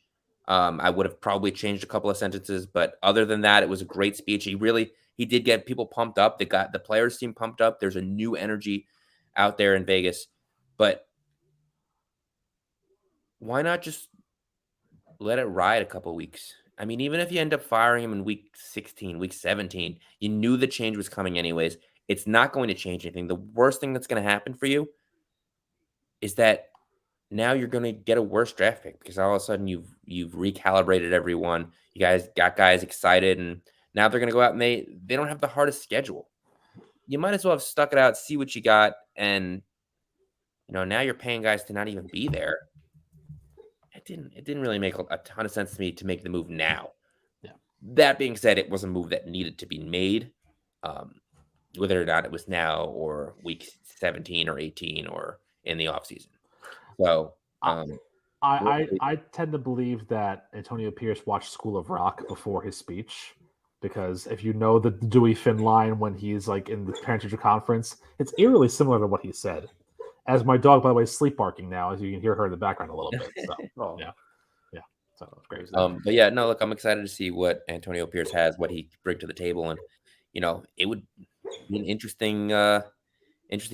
I would have probably changed a couple of sentences, but other than that, it was a great speech. He did get people pumped up. They got the players team pumped up. There's a new energy out there in Vegas, but why not just let it ride a couple of weeks? I mean, even if you end up firing him in week 16, week 17, you knew the change was coming anyways. It's not going to change anything. The worst thing that's going to happen for you is that now you're going to get a worse draft pick, because all of a sudden you've recalibrated everyone. You guys got guys excited, and now they're going to go out and they don't have the hardest schedule. You might as well have stuck it out, see what you got, and now you're paying guys to not even be there. It didn't really make a ton of sense to me to make the move now. Yeah. That being said, it was a move that needed to be made. whether or not it was now or week 17 or 18 or in the offseason. So I tend to believe that Antonio Pierce watched School of Rock before his speech, because if you know the Dewey Finn line when he's like in the parent-teacher conference, it's eerily similar to what he said. As my dog, by the way, is sleep barking now, as you can hear her in the background a little bit. So Oh, yeah, so it's great. but yeah, no, look, I'm excited to see what Antonio Pierce has, what he bring to the table, and it would be an interesting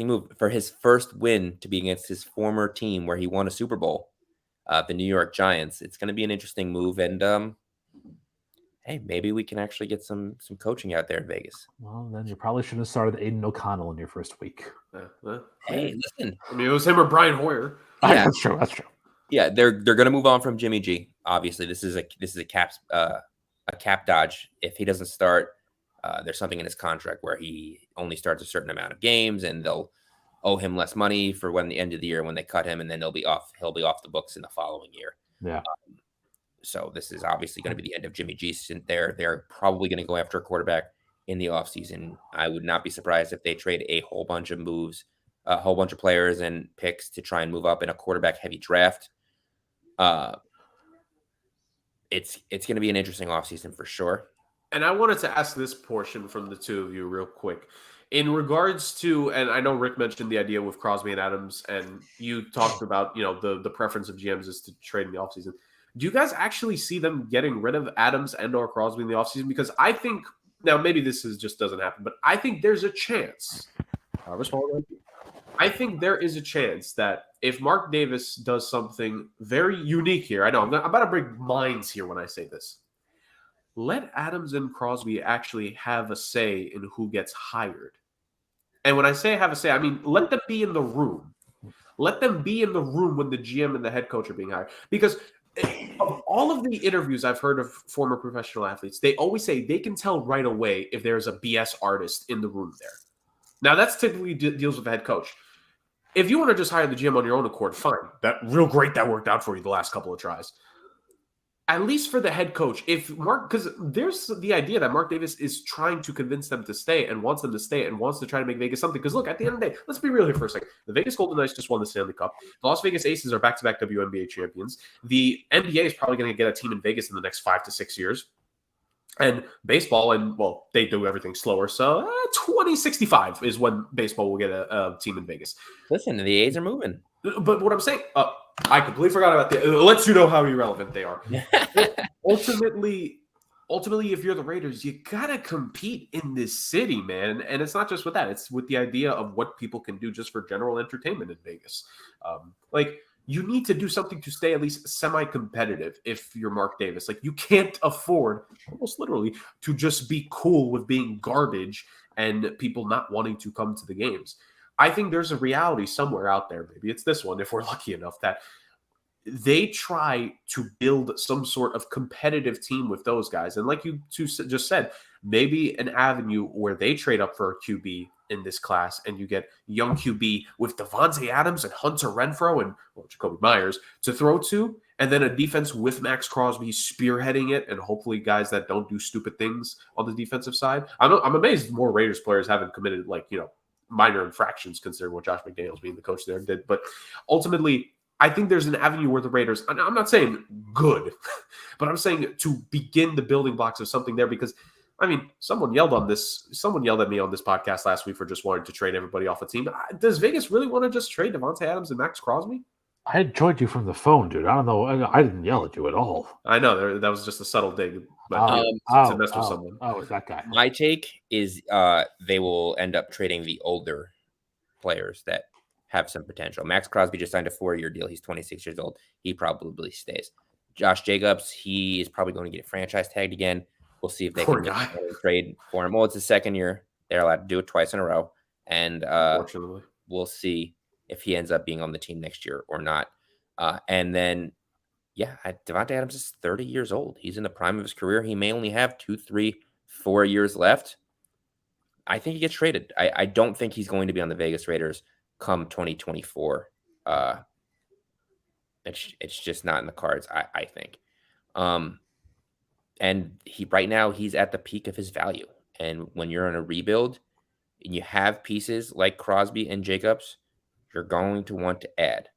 move for his first win to be against his former team where he won a Super Bowl, the New York Giants. It's going to be an interesting move, and hey, maybe we can actually get some coaching out there in Vegas. Well, then you probably shouldn't have started Aiden O'Connell in your first week. Hey, listen. I mean, it was him or Brian Hoyer. Yeah. That's true. That's true. Yeah, they're going to move on from Jimmy G. Obviously, this is a cap dodge. If he doesn't start, there's something in his contract where he only starts a certain amount of games, and they'll owe him less money for when the end of the year when they cut him, and then he'll be off the books in the following year. Yeah. So this is obviously going to be the end of Jimmy G. They're probably going to go after a quarterback in the offseason. I would not be surprised if they trade a whole bunch of moves, a whole bunch of players and picks to try and move up in a quarterback heavy draft. It's going to be an interesting offseason for sure. And I wanted to ask this portion from the two of you real quick. In regards to, and I know Rick mentioned the idea with Crosby and Adams, and you talked about, the preference of GMs is to trade in the offseason. Do you guys actually see them getting rid of Adams and or Crosby in the offseason? Because I think, now maybe this just doesn't happen, but I think there's a chance. I think there is a chance that if Mark Davis does something very unique here, I know I'm about to bring minds here when I say this. Let Adams and Crosby actually have a say in who gets hired. And when I say have a say, I mean let them be in the room. Let them be in the room when the GM and the head coach are being hired. Because of all of the interviews I've heard of former professional athletes, they always say they can tell right away if there's a BS artist in the room there. Now, that's typically deals with the head coach. If you want to just hire the GM on your own accord, fine. That real great that worked out for you the last couple of tries. At least for the head coach, because there's the idea that Mark Davis is trying to convince them to stay and wants them to stay and wants to try to make Vegas something. Because look, at the end of the day, let's be real here for a second. The Vegas Golden Knights just won the Stanley Cup. The Las Vegas Aces are back-to-back WNBA champions. The NBA is probably going to get a team in Vegas in the next 5 to 6 years. And baseball, they do everything slower. So 2065 is when baseball will get a team in Vegas. Listen, the A's are moving. But what I'm saying, I completely forgot about it lets you know how irrelevant they are. Ultimately, if you're the Raiders, you gotta compete in this city, man. And it's not just with that; it's with the idea of what people can do just for general entertainment in Vegas. You need to do something to stay at least semi-competitive. If you're Mark Davis, you can't afford, almost literally, to just be cool with being garbage and people not wanting to come to the games. I think there's a reality somewhere out there. Maybe it's this one, if we're lucky enough, that they try to build some sort of competitive team with those guys. And like you two just said, maybe an avenue where they trade up for a QB in this class and you get young QB with Devontae Adams and Hunter Renfrow and Jacoby Myers to throw to, and then a defense with Max Crosby spearheading it, and hopefully guys that don't do stupid things on the defensive side. I'm amazed more Raiders players haven't committed minor infractions considering what Josh McDaniels being the coach there did. But ultimately, I think there's an avenue where the Raiders, and I'm not saying good, but I'm saying to begin the building blocks of something there, because someone yelled at me on this podcast last week for just wanting to trade everybody off a team. Does Vegas really want to just trade Devontae Adams and Max Crosby? I had joined you from the phone, dude. I don't know. I didn't yell at you at all. I know that was just a subtle dig to mess with someone. Oh, it's that guy. My take is they will end up trading the older players that have some potential. Max Crosby just signed a 4-year deal. He's 26 years old. He probably stays. Josh Jacobs, he is probably going to get franchise tagged again. We'll see if they can trade for him. Well, it's his second year. They're allowed to do it twice in a row. And unfortunately, we'll see if he ends up being on the team next year or not. And then, Devontae Adams is 30 years old. He's in the prime of his career. He may only have 2, 3, 4 years left. I think he gets traded. I don't think he's going to be on the Vegas Raiders come 2024. It's just not in the cards, I think. And right now he's at the peak of his value. And when you're in a rebuild, and you have pieces like Crosby and Jacobs, you're going to want to add.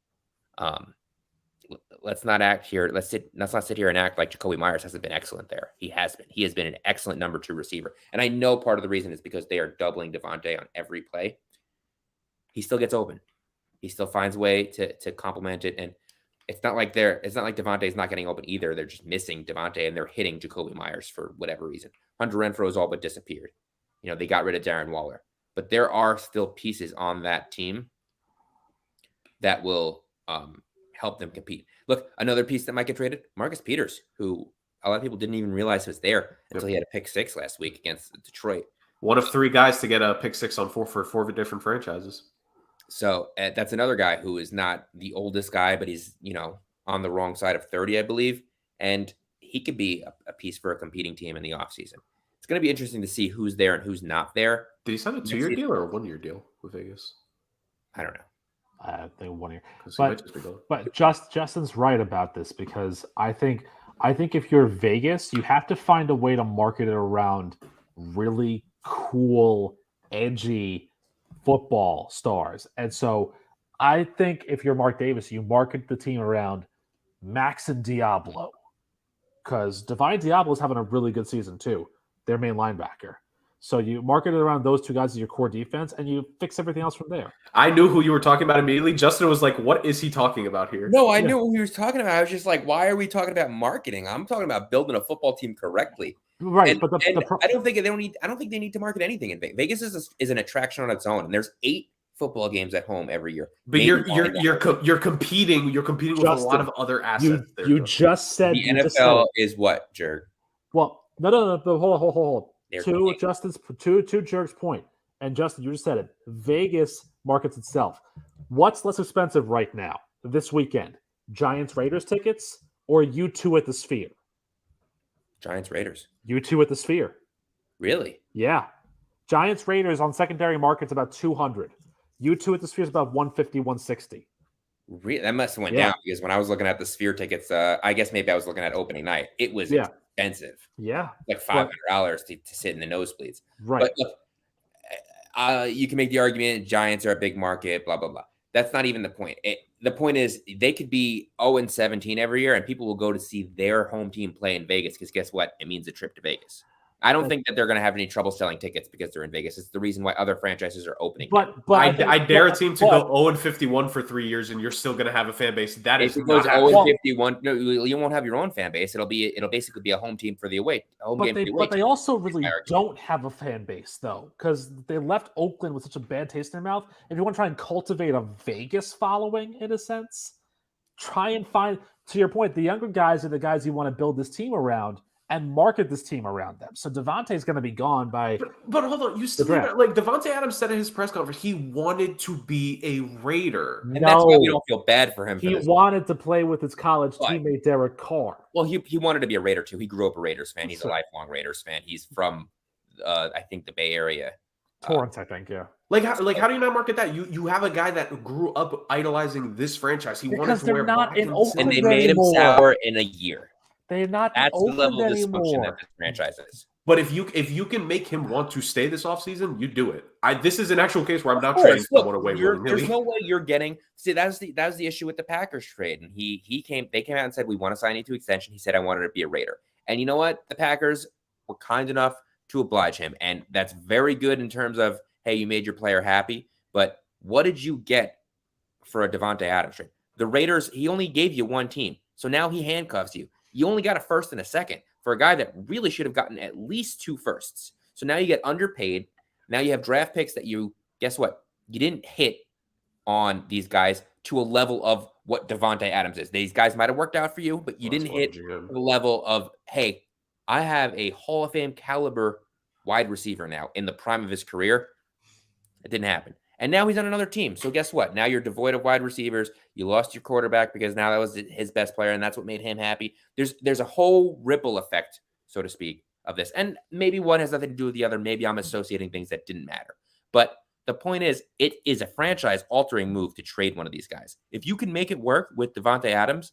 Let's not act here. Let's not sit here and act like Jacoby Myers hasn't been excellent there. He has been. He has been an excellent number 2 receiver. And I know part of the reason is because they are doubling Devontae on every play. He still gets open. He still finds a way to complement it. And it's not like Devontae's not getting open either. They're just missing Devontae and they're hitting Jacoby Myers for whatever reason. Hunter Renfrow has all but disappeared. They got rid of Darren Waller. But there are still pieces on that team that will help them compete. Look, another piece that might get traded, Marcus Peters, who a lot of people didn't even realize was there until he had a pick 6 last week against Detroit. One of 3 guys to get a pick 6 on 4 different franchises. So that's another guy who is not the oldest guy, but he's, on the wrong side of 30, I believe. And he could be a piece for a competing team in the offseason. It's going to be interesting to see who's there and who's not there. Did he sign a 2-year deal or a 1-year deal with Vegas? I don't know. I think 1 year. But Justin's right about this because I think if you're Vegas, you have to find a way to market it around really cool, edgy football stars. And so I think if you're Mark Davis, you market the team around Max and Diablo because Divine Diablo is having a really good season too, their main linebacker. So you market it around those 2 guys as your core defense, and you fix everything else from there. I knew who you were talking about immediately. Justin was like, what is he talking about here? No, I knew what he was talking about. I was just like, why are we talking about marketing? I'm talking about building a football team correctly. Right, and, but I don't think they need to market anything in Vegas. Vegas is an attraction on its own, and there's 8 football games at home every year. But you're competing with Justin, a lot of other assets. You just said the NFL is what, Jerg? Well, no. Hold. To Jerg's point, and Justin, you just said it. Vegas markets itself. What's less expensive right now this weekend? Giants Raiders tickets or U2 at the Sphere? Giants Raiders. U2 at the Sphere. Really? Yeah. Giants Raiders on secondary market's about 200. U2 at the Sphere is about 150, 160. Really? That must have went down because when I was looking at the Sphere tickets, I guess maybe I was looking at opening night. It was expensive. Yeah. Like $500 to sit in the nosebleeds. Right. But look, you can make the argument Giants are a big market, blah, blah, blah. That's not even the point. The point is they could be 0-17 every year and people will go to see their home team play in Vegas because guess what? It means a trip to Vegas. I don't think that they're going to have any trouble selling tickets because they're in Vegas. It's the reason why other franchises are opening. But I dare a team to go 0-51 for 3 years, and you're still going to have a fan base. That is not 0-51. No, you won't have your own fan base. It'll basically be a home team for the away. But they also really don't have a fan base though, because they left Oakland with such a bad taste in their mouth. If you want to try and cultivate a Vegas following, in a sense, try and find. To your point, the younger guys are the guys you want to build this team around and market this team around them. So Devontae is going to be gone by. But hold on, you still like Devontae Adams said in his press conference he wanted to be a Raider, and that's why we don't feel bad for him. He wanted to play with his college teammate Derek Carr. Well, he wanted to be a Raider too. He grew up a Raiders fan. He's a lifelong Raiders fan. He's from, I think, the Bay Area. Torrance, I think, yeah. How do you not market that? You have a guy that grew up idolizing this franchise. He wanted to wear black and they made him sour in a year. They're not. That's the level of dysfunction that this franchise is. But if you can make him want to stay this offseason, you do it. This is an actual case where I'm not trading someone away. There's no way you're getting. See, that was the issue with the Packers trade, and they came out and said we want to sign you to extension. He said I wanted to be a Raider, and you know what? The Packers were kind enough to oblige him, and that's very good in terms of hey, you made your player happy. But what did you get for a Devontae Adams trade? The Raiders, he only gave you one team, so now he handcuffs you. You only got a first and a second for a guy that really should have gotten at least 2 firsts. So now you get underpaid. Now you have draft picks that guess what? You didn't hit on these guys to a level of what Devontae Adams is. These guys might have worked out for you, but you didn't hit the level of, hey, I have a Hall of Fame caliber wide receiver now in the prime of his career. It didn't happen. And now he's on another team. So guess what? Now you're devoid of wide receivers. You lost your quarterback because now that was his best player, and that's what made him happy. There's a whole ripple effect, so to speak, of this. And maybe one has nothing to do with the other. Maybe I'm associating things that didn't matter. But the point is, it is a franchise-altering move to trade one of these guys. If you can make it work with Devontae Adams,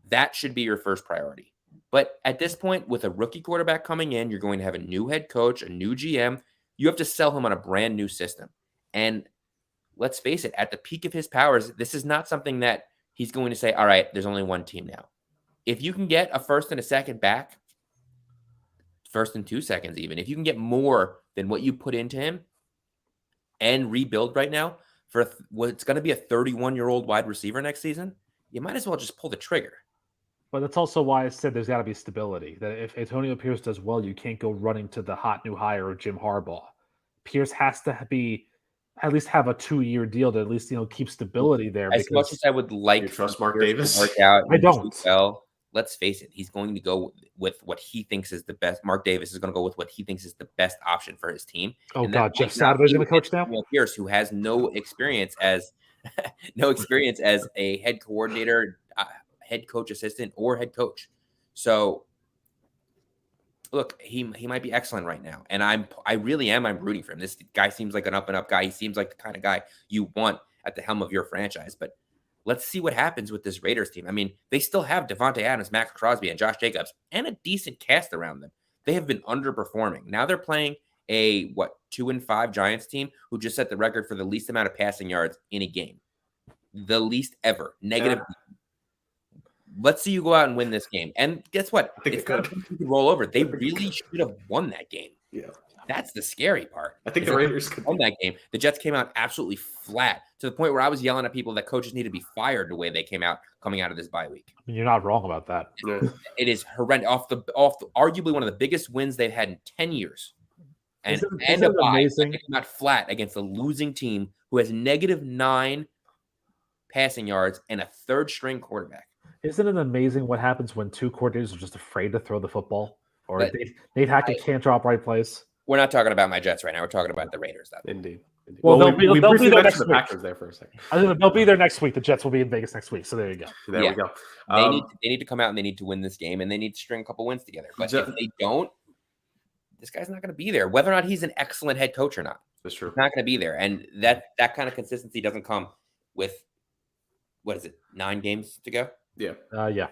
that should be your first priority. But at this point, with a rookie quarterback coming in, you're going to have a new head coach, a new GM. You have to sell him on a brand new system. And let's face it, at the peak of his powers, this is not something that he's going to say, all right, there's only one team now. If you can get a first and a second back, first and 2 seconds even, if you can get more than what you put into him and rebuild right now for what's going to be a 31-year-old wide receiver next season, you might as well just pull the trigger. But that's also why I said there's got to be stability. That if Antonio Pierce does well, you can't go running to the hot new hire of Jim Harbaugh. Pierce has to be at least have a 2-year deal to at least keep stability there. As much as I would like You trust Mark Pierce to Davis? work out I and don't. do well, let's face it, he's going to go with what he thinks is the best. Mark Davis is going to go with what he thinks is the best option for his team. Oh And that God, Jeff might not Saturday's be going to coach now. Antonio Pierce, who has no experience as a head coordinator, head coach assistant, or head coach. So, look, he might be excellent right now, and I'm rooting for him. This guy seems like an up and up guy. He seems like the kind of guy you want at the helm of your franchise. But let's see what happens with this Raiders team. I mean, they still have Devontae Adams, Max Crosby, and Josh Jacobs, and a decent cast around them. They have been underperforming. Now they're playing a 2-5 Giants team who just set the record for the least amount of passing yards in a game, the least ever. Negative. Yeah. Let's see you go out and win this game. And guess what? I think It's they not could. like you could roll over. They really should have won that game. Yeah. That's the scary part. I think is the that Raiders could won that game. The Jets came out absolutely flat to the point where I was yelling at people that coaches need to be fired the way they came out coming out of this bye week. I mean, you're not wrong about that. Yeah. It is horrendous. Off the arguably one of the biggest wins they've had in 10 years. And Isn't a it bye, amazing? they came out flat against a losing team who has -9 passing yards and a third string quarterback. Isn't it amazing what happens when two coordinators are just afraid to throw the football? Or But Nate Hackett can't drop right plays. We're not talking about my Jets right now. We're talking about the Raiders. Though. Indeed. Well, they'll we be briefly there mentioned next the week. Packers there for a second. They'll be there next week. The Jets will be in Vegas next week. So there you go. There Yeah. we go. They need to come out and they need to win this game and they need to string a couple wins together. But Jeff- if they don't, this guy's not going to be there. Whether or not he's an excellent head coach or not, That's true. he's not going to be there. And that kind of consistency doesn't come with 9 games to go. Yeah. Yeah.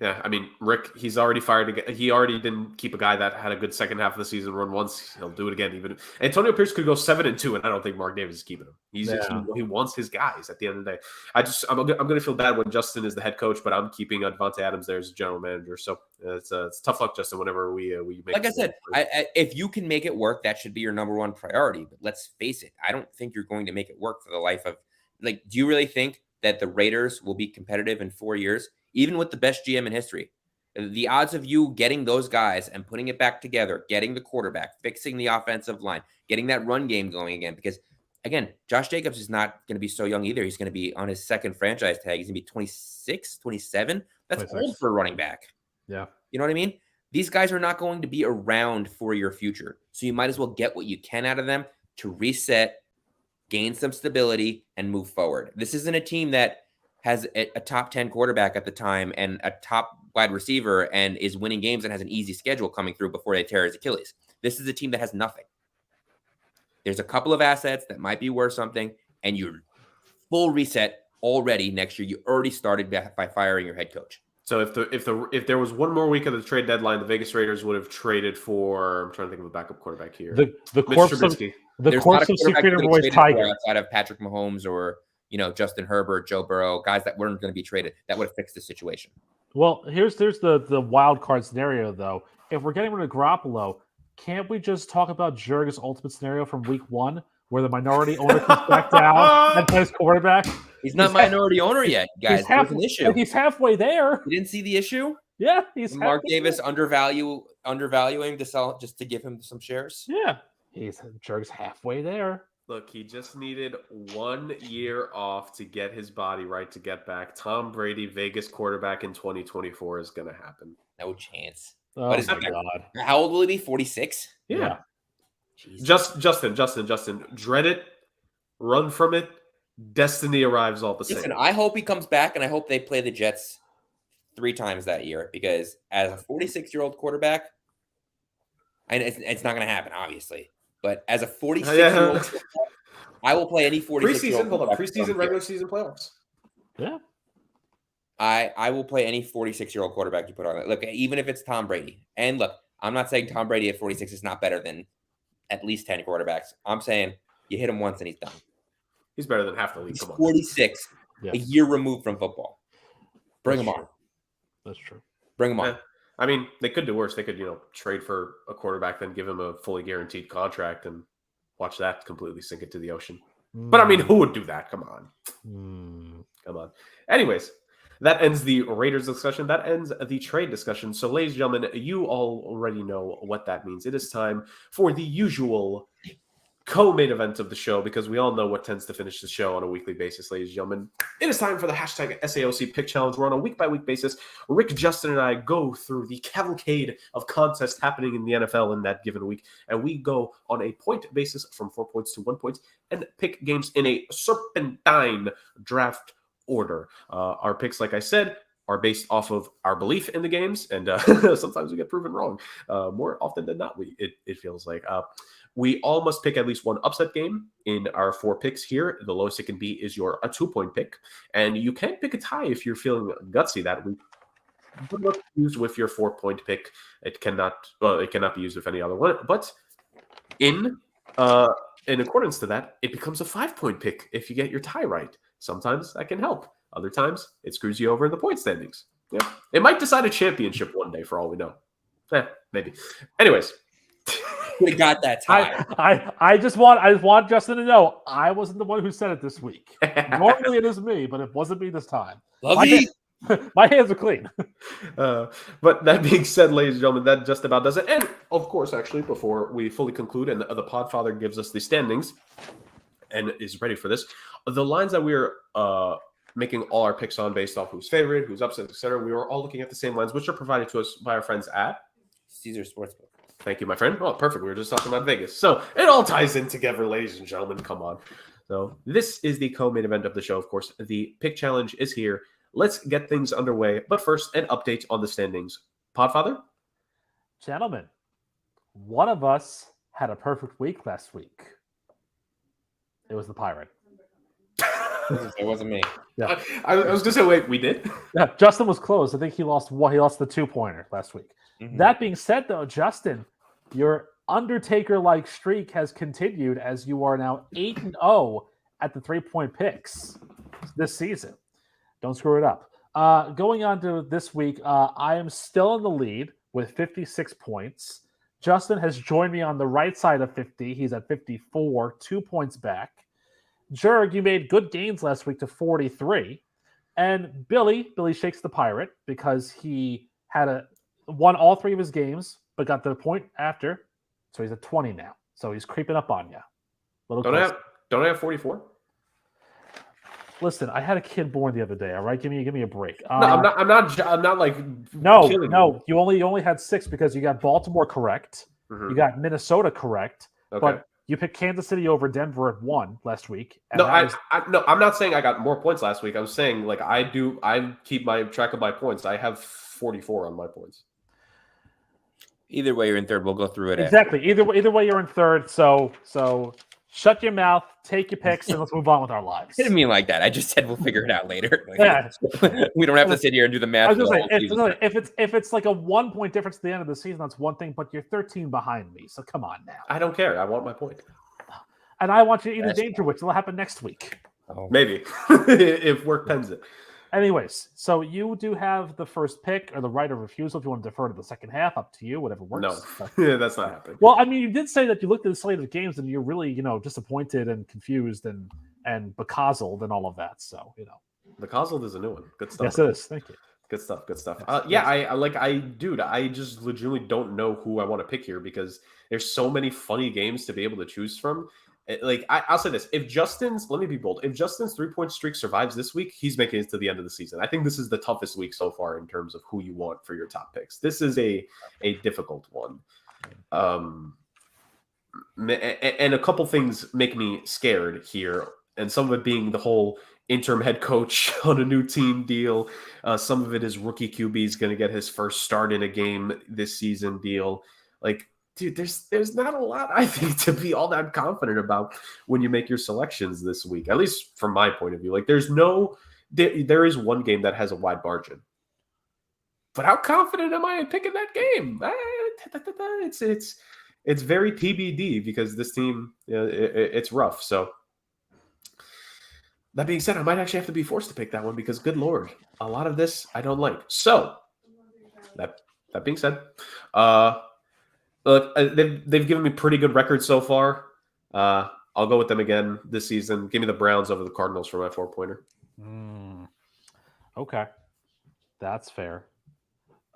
Yeah, I mean, Rick, he's already fired again. He already didn't keep a guy that had a good second half of the season run once. He'll do it again. Even Antonio Pierce could go 7-2, and I don't think Mark Davis is keeping him. He wants his guys at the end of the day. I'm going to feel bad when Justin is the head coach, but I'm keeping Devontae Adams there as general manager. So it's tough luck, Justin. Whenever we make, Like I said, if you can make it work, that should be your number one priority. But let's face it, I don't think you're going to make it work for the life of. Do you really think that the Raiders will be competitive in 4 years, even with the best GM in history? The odds of you getting those guys and putting it back together, getting the quarterback, fixing the offensive line, getting that run game going again. Because, again, Josh Jacobs is not going to be so young either. He's going to be on his second franchise tag. He's going to be 26, 27. That's 26. old for a running back. Yeah. You know what I mean? These guys are not going to be around for your future. So you might as well get what you can out of them to reset, gain some stability, and move forward. This isn't a team that has a top 10 quarterback at the time and a top wide receiver and is winning games and has an easy schedule coming through before they tear his Achilles. This is a team that has nothing. There's a couple of assets that might be worth something, and you're full reset already next year. You already started by firing your head coach. So if there was one more week of the trade deadline, the Vegas Raiders would have traded for. I'm trying to think of a backup quarterback here. The Mitch corpse of Trubisky. There's corpse not a of quarterback Secret that Roy's traded Tiger. for outside of Patrick Mahomes or Justin Herbert, Joe Burrow, guys that weren't going to be traded. That would have fixed the situation. Well, here's the wild card scenario though. If we're getting rid of Garoppolo, can't we just talk about Jurg's ultimate scenario from week 1, where the minority owner comes back down and plays quarterback? He's not minority owner yet, guys. There's an issue. He's halfway there. You didn't see the issue? Yeah, he's Mark halfway Davis there. undervaluing to sell just to give him some shares. Yeah, Jurg's halfway there. Look, he just needed 1 year off to get his body right to get back. Tom Brady, Vegas quarterback in 2024 is going to happen. No chance. Oh What is my it? god. How old will he be? 46? Yeah. Jesus. Justin, dread it, run from it. Destiny arrives all the same. Listen, I hope he comes back, and I hope they play the Jets 3 times that year, because as a 46-year-old quarterback, and it's not going to happen, obviously, but as a 46-year-old quarterback, I will play any 46-year-old Preseason, regular season playoffs. Yeah. I will play any 46-year-old quarterback you put on it. Look, even if it's Tom Brady. And look, I'm not saying Tom Brady at 46 is not better than at least 10 quarterbacks. I'm saying you hit him once and he's done. He's better than half the league. He's Come on. 46, Yeah. a year removed from football. Bring That's him true. on. That's true. Bring him on. Eh, I mean, they could do worse. They could, trade for a quarterback, then give him a fully guaranteed contract and watch that completely sink into the ocean. But I mean, who would do that? Come on. Come on. Anyways, that ends the Raiders discussion. That ends the trade discussion. So, ladies and gentlemen, you all already know what that means. It is time for the usual co-main event of the show, because we all know what tends to finish the show on a weekly basis, ladies and gentlemen. It is time for the hashtag SAOC Pick Challenge. We're on a week-by-week basis. Rick, Justin, and I go through the cavalcade of contests happening in the NFL in that given week, and we go on a point basis from 4 points to 1 point and pick games in a serpentine draft order. Our picks, like I said, are based off of our belief in the games, and sometimes we get proven wrong. More often than not, it feels like. We all must pick at least one upset game in our 4 picks here. The lowest it can be is a 2-point pick. And you can pick a tie if you're feeling gutsy that week. But not used with your 4-point pick. It cannot be used with any other one. But in accordance to that, it becomes a 5-point pick if you get your tie right. Sometimes that can help. Other times, it screws you over in the point standings. Yeah. It might decide a championship one day, for all we know. Maybe. Anyways. We got that tie. I just want Justin to know I wasn't the one who said it this week. Normally it is me, but it wasn't me this time. My hands are clean. But that being said, ladies and gentlemen, that just about does it. And of course, actually, before we fully conclude and the Podfather gives us the standings and is ready for this, the lines that we're making all our picks on based off who's favorite, who's upset, etc., we are all looking at the same lines, which are provided to us by our friends at Caesar Sportsbook. Thank you, my friend. Oh, perfect. We were just talking about Vegas. So it all ties in together, ladies and gentlemen. Come on. So this is the co-main event of the show, of course. The pick challenge is here. Let's get things underway. But first, an update on the standings. Podfather? Gentlemen, one of us had a perfect week last week. It was the Pirate. It wasn't me. Yeah. I was going to say, wait, we did? Yeah, Justin was close. I think he lost the 2-pointer last week. Mm-hmm. That being said, though, Justin, your Undertaker-like streak has continued as you are now 8-0 at the 3-point picks this season. Don't screw it up. Going on to this week, I am still in the lead with 56 points. Justin has joined me on the right side of 50. He's at 54, 2 points back. Jurg, you made good gains last week to 43. And Billy shakes the Pirate because he had won all 3 of his games, but got the point after. So he's at 20 now. So he's creeping up on you. Don't I have 44? Listen, I had a kid born the other day. All right, give me a break. No, I'm not like no. you. You only had 6 because you got Baltimore correct. Mm-hmm. You got Minnesota correct, Okay. but you picked Kansas City over Denver at 1 last week. No, I'm not saying I got more points last week. I'm saying like I keep my track of my points. I have 44 on my points. Either way, you're in third. We'll go through it. Exactly. Either way, you're in third. So shut your mouth, take your picks, and let's move on with our lives. I didn't mean like that. I just said we'll figure it out later. Yeah. We don't have to sit here and do the math. I was going to say, if it's like a 1-point difference at the end of the season, that's one thing, but you're 13 behind me. So come on now. I don't care. I want my point. And I want you to eat a danger witch. It'll happen next week. Oh. Maybe. If work pens it. Anyways, so you do have the first pick or the right of refusal if you want to defer to the second half. Up to you, whatever works. No, that's not happening. Well, I mean, you did say that you looked at the slate of games and you're really, disappointed and confused and becazzled and all of that. So, The Cosel is a new one. Good stuff. Yes, it is. Thank you. Good stuff. I just legitimately don't know who I want to pick here because there's so many funny games to be able to choose from. I'll say this. Let me be bold. If Justin's 3-point streak survives this week, he's making it to the end of the season. I think this is the toughest week so far in terms of who you want for your top picks. This is a difficult one. And a couple things make me scared here. And some of it being the whole interim head coach on a new team deal. Some of it is rookie QB is going to get his first start in a game this season deal. Dude, there's not a lot, I think, to be all that confident about when you make your selections this week, at least from my point of view. There is one game that has a wide margin. But how confident am I in picking that game? it's very TBD because this team, it's rough. So that being said, I might actually have to be forced to pick that one because, good Lord, a lot of this I don't like. So that being said, look, they've given me pretty good records so far. I'll go with them again this season. Give me the Browns over the Cardinals for my 4-pointer. Okay, that's fair.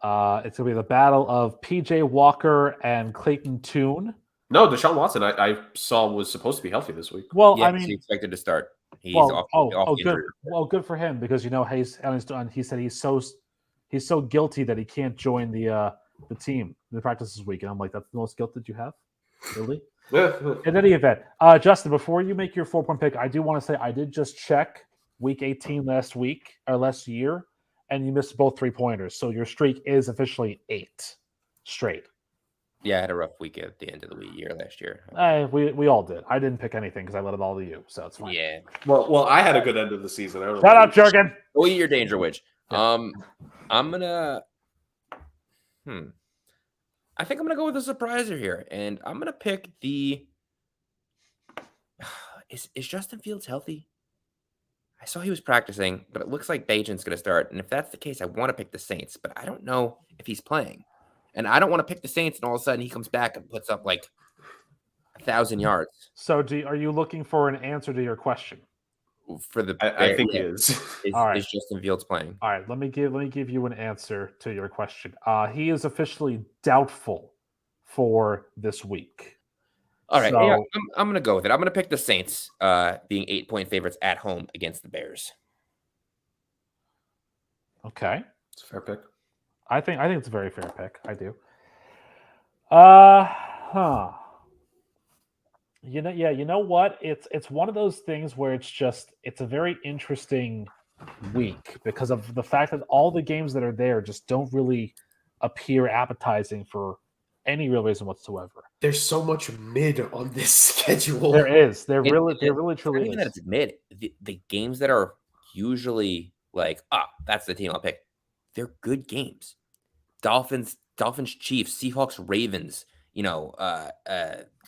It's going to be the battle of PJ Walker and Clayton Tune. No, Deshaun Watson, I saw was supposed to be healthy this week. Well, Yeah, I mean, he's expected to start. He's well, off good. injury. Well, good for him because he said he's so guilty that he can't join the team, the practice this week, and I'm like, that's the most guilt that you have, really. In any event, Justin, before you make your 4-point pick, I do want to say I did just check week 18 last year, and you missed both 3-pointers, so your streak is officially 8 straight. Yeah, I had a rough week at the end of the year last year. We all did. I didn't pick anything because I let it all to you, so it's fine. Yeah. Well, I had a good end of the season. Shut up, Jurgen. Go eat your Danger Witch. Yeah. I'm gonna. I think I'm gonna go with a surpriser here, and I'm gonna pick the. Is Justin Fields healthy? I saw he was practicing, but it looks like Bajan's gonna start, and if that's the case, I want to pick the Saints, but I don't know if he's playing, and I don't want to pick the Saints, and all of a sudden he comes back and puts up like 1,000 yards. So, are you looking for an answer to your question? For the I think he is. All right. Is Justin Fields playing? All right, let me give you an answer to your question. He is officially doubtful for this week. All right, So- yeah, I'm going to go with it. I'm going to pick the Saints being 8-point favorites at home against the Bears. Okay, It's a fair pick. I think it's a very fair pick. I do. You know what? It's one of those things where it's a very interesting week because of the fact that all the games that are there just don't really appear appetizing for any real reason whatsoever. There's so much mid on this schedule. There is. There It- really Not truly even that is. it's mid. The games that are usually like, that's the team I'll pick. They're good games. Dolphins, Chiefs, Seahawks, Ravens.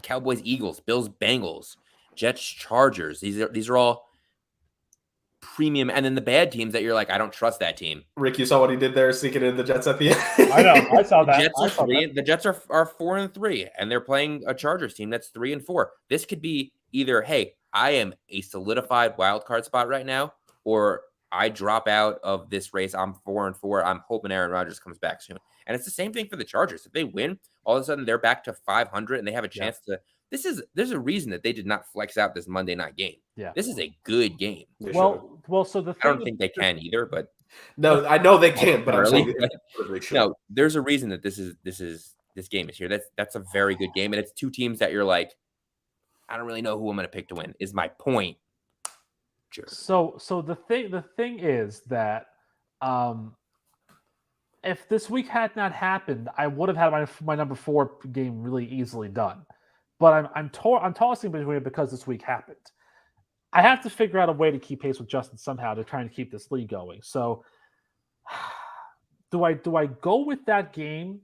Cowboys, Eagles, Bills, Bengals, Jets, Chargers. These are all premium. And then the bad teams that you're like, I don't trust that team. Rick, you saw what he did there, sneaking in the Jets at the end. I know. I saw that. The Jets are 4-3, and they're playing a Chargers team that's 3-4. This could be either, hey, I am a solidified wild card spot right now, or I drop out of this race. I'm 4-4. I'm hoping Aaron Rodgers comes back soon. And it's the same thing for the Chargers. If they win, all of a sudden they're back to 500 and they have a chance to. There's a reason that they did not flex out this Monday night game. Yeah. This is a good game. Well, so the thing I don't think they can either, but No, I know they can't, but I'm Early. saying they should. no, there's a reason that this game is here. That's a very good game, and it's two teams that you're like, I don't really know who I'm going to pick to win. Is my point. Sure. So the thing is that if this week had not happened, I would have had my number 4 game really easily done. But I'm tossing between it because this week happened. I have to figure out a way to keep pace with Justin somehow to try and keep this league going. So do I go with that game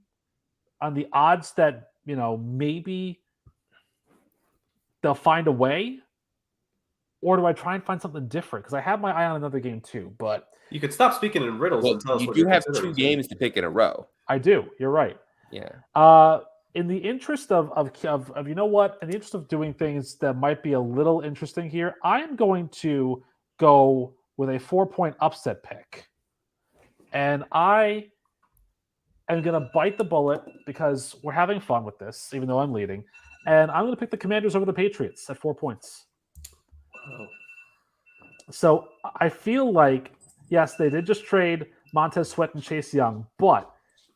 on the odds that maybe they'll find a way? Or do I try and find something different? Because I have my eye on another game too, but You could stop speaking in riddles Well, and tell us you what do you're have considering. 2 games to pick in a row. I do. You're right. Yeah. In the interest of in the interest of doing things that might be a little interesting here, I am going to go with a 4-point upset pick, and I am going to bite the bullet because we're having fun with this, even though I'm leading, and I'm going to pick the Commanders over the Patriots at 4 points. Oh. So I feel like, yes, they did just trade Montez Sweat and Chase Young, but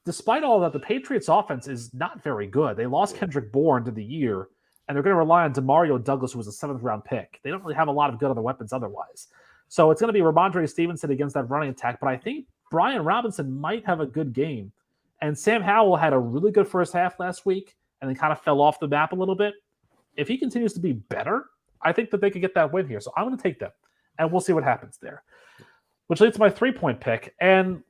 despite all that, the Patriots offense is not very good. They lost Kendrick Bourne to the year, and they're going to rely on Demario Douglas, who was a 7th-round pick. They don't really have a lot of good other weapons otherwise. So it's going to be Ramondre Stevenson against that running attack, but I think Brian Robinson might have a good game. And Sam Howell had a really good first half last week and then kind of fell off the map a little bit. If he continues to be better, I think that they could get that win here. So I'm going to take them, and we'll see what happens there. Which leads to my 3-point pick. And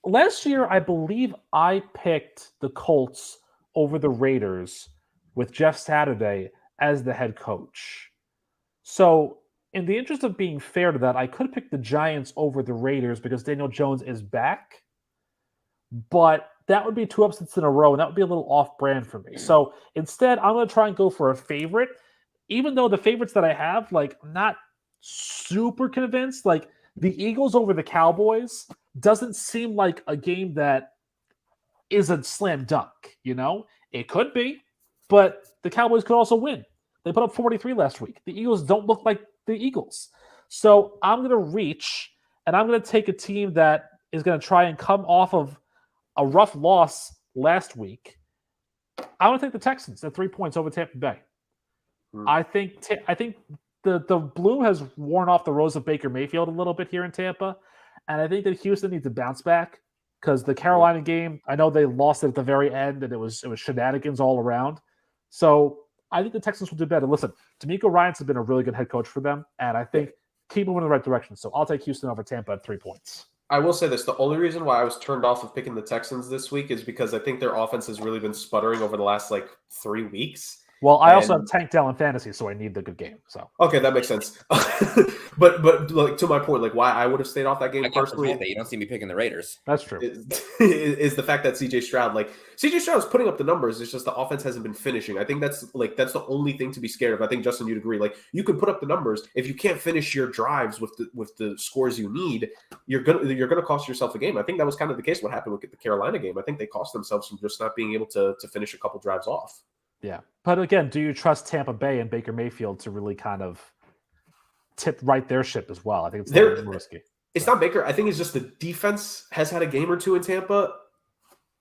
last year, I believe I picked the Colts over the Raiders with Jeff Saturday as the head coach. So, in the interest of being fair to that, I could pick the Giants over the Raiders because Daniel Jones is back. But that would be 2 upsets in a row, and that would be a little off-brand for me. So instead, I'm going to try and go for a favorite, even though the favorites that I have, like, I'm not super convinced. Like, the Eagles over the Cowboys doesn't seem like a game that is a slam dunk, you know? It could be, but the Cowboys could also win. They put up 43 last week. The Eagles don't look like the Eagles. So I'm going to reach, and I'm going to take a team that is going to try and come off of a rough loss last week. I want to take the Texans at 3 points over Tampa Bay. I think the bloom has worn off the rose of Baker Mayfield a little bit here in Tampa, and I think that Houston needs to bounce back because the Carolina game, I know they lost it at the very end, and it was shenanigans all around. So I think the Texans will do better. Listen, D'Amico Ryans has been a really good head coach for them, and I think keep moving in the right direction. So I'll take Houston over Tampa at 3 points. I will say this. The only reason why I was turned off of picking the Texans this week is because I think their offense has really been sputtering over the last, 3 weeks. Well, I also have Tank Dell in fantasy, so I need the good game. So okay, that makes sense. but to my point, why I would have stayed off that game personally. You don't see me picking the Raiders. That's true. Is the fact that CJ Stroud is putting up the numbers. It's just the offense hasn't been finishing. I think that's the only thing to be scared of. I think Justin, you'd agree. You could put up the numbers if you can't finish your drives with the scores you need. You're gonna cost yourself a game. I think that was kind of the case. What happened with the Carolina game? I think they cost themselves from just not being able to finish a couple drives off. Yeah. But again, do you trust Tampa Bay and Baker Mayfield to really kind of right their ship as well? I think it's a little risky. It's not Baker. I think it's just the defense has had a game or two in Tampa.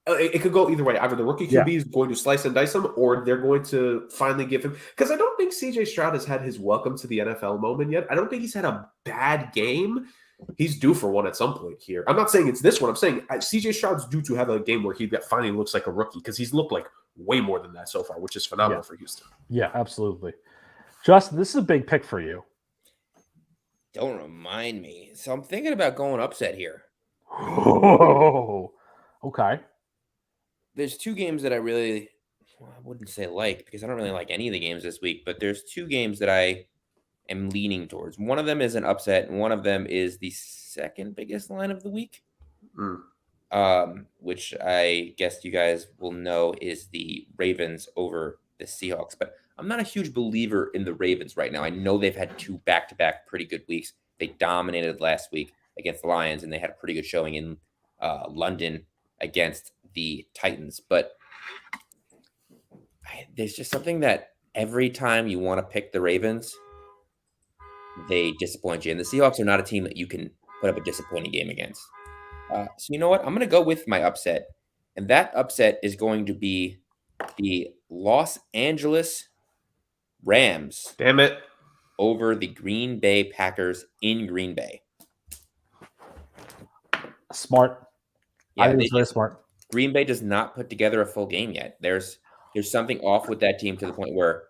It could go either way. Either the rookie QB is going to slice and dice him, or they're going to finally give him. Because I don't think CJ Stroud has had his welcome to the NFL moment yet. I don't think he's had a bad game. He's due for one at some point here. I'm not saying it's this one. I'm saying CJ Stroud's due to have a game where he finally looks like a rookie because he's looked like way more than that so far, which is phenomenal for Houston. Yeah, absolutely. Justin, this is a big pick for you. Don't remind me. So I'm thinking about going upset here. Oh, okay. There's 2 games that I really, I wouldn't say because I don't really like any of the games this week, but there's 2 games that I am leaning towards. One of them is an upset, and one of them is the second biggest line of the week. Which I guess you guys will know is the Ravens over the Seahawks. But I'm not a huge believer in the Ravens right now. I know they've had 2 back-to-back pretty good weeks. They dominated last week against the Lions, and they had a pretty good showing in London against the Titans. But there's just something that every time you want to pick the Ravens, they disappoint you. And the Seahawks are not a team that you can put up a disappointing game against. So you know what? I'm going to go with my upset. And that upset is going to be the Los Angeles Rams. Damn it. Over the Green Bay Packers in Green Bay. Smart. Yeah, I think it's very smart. Green Bay does not put together a full game yet. There's something off with that team to the point where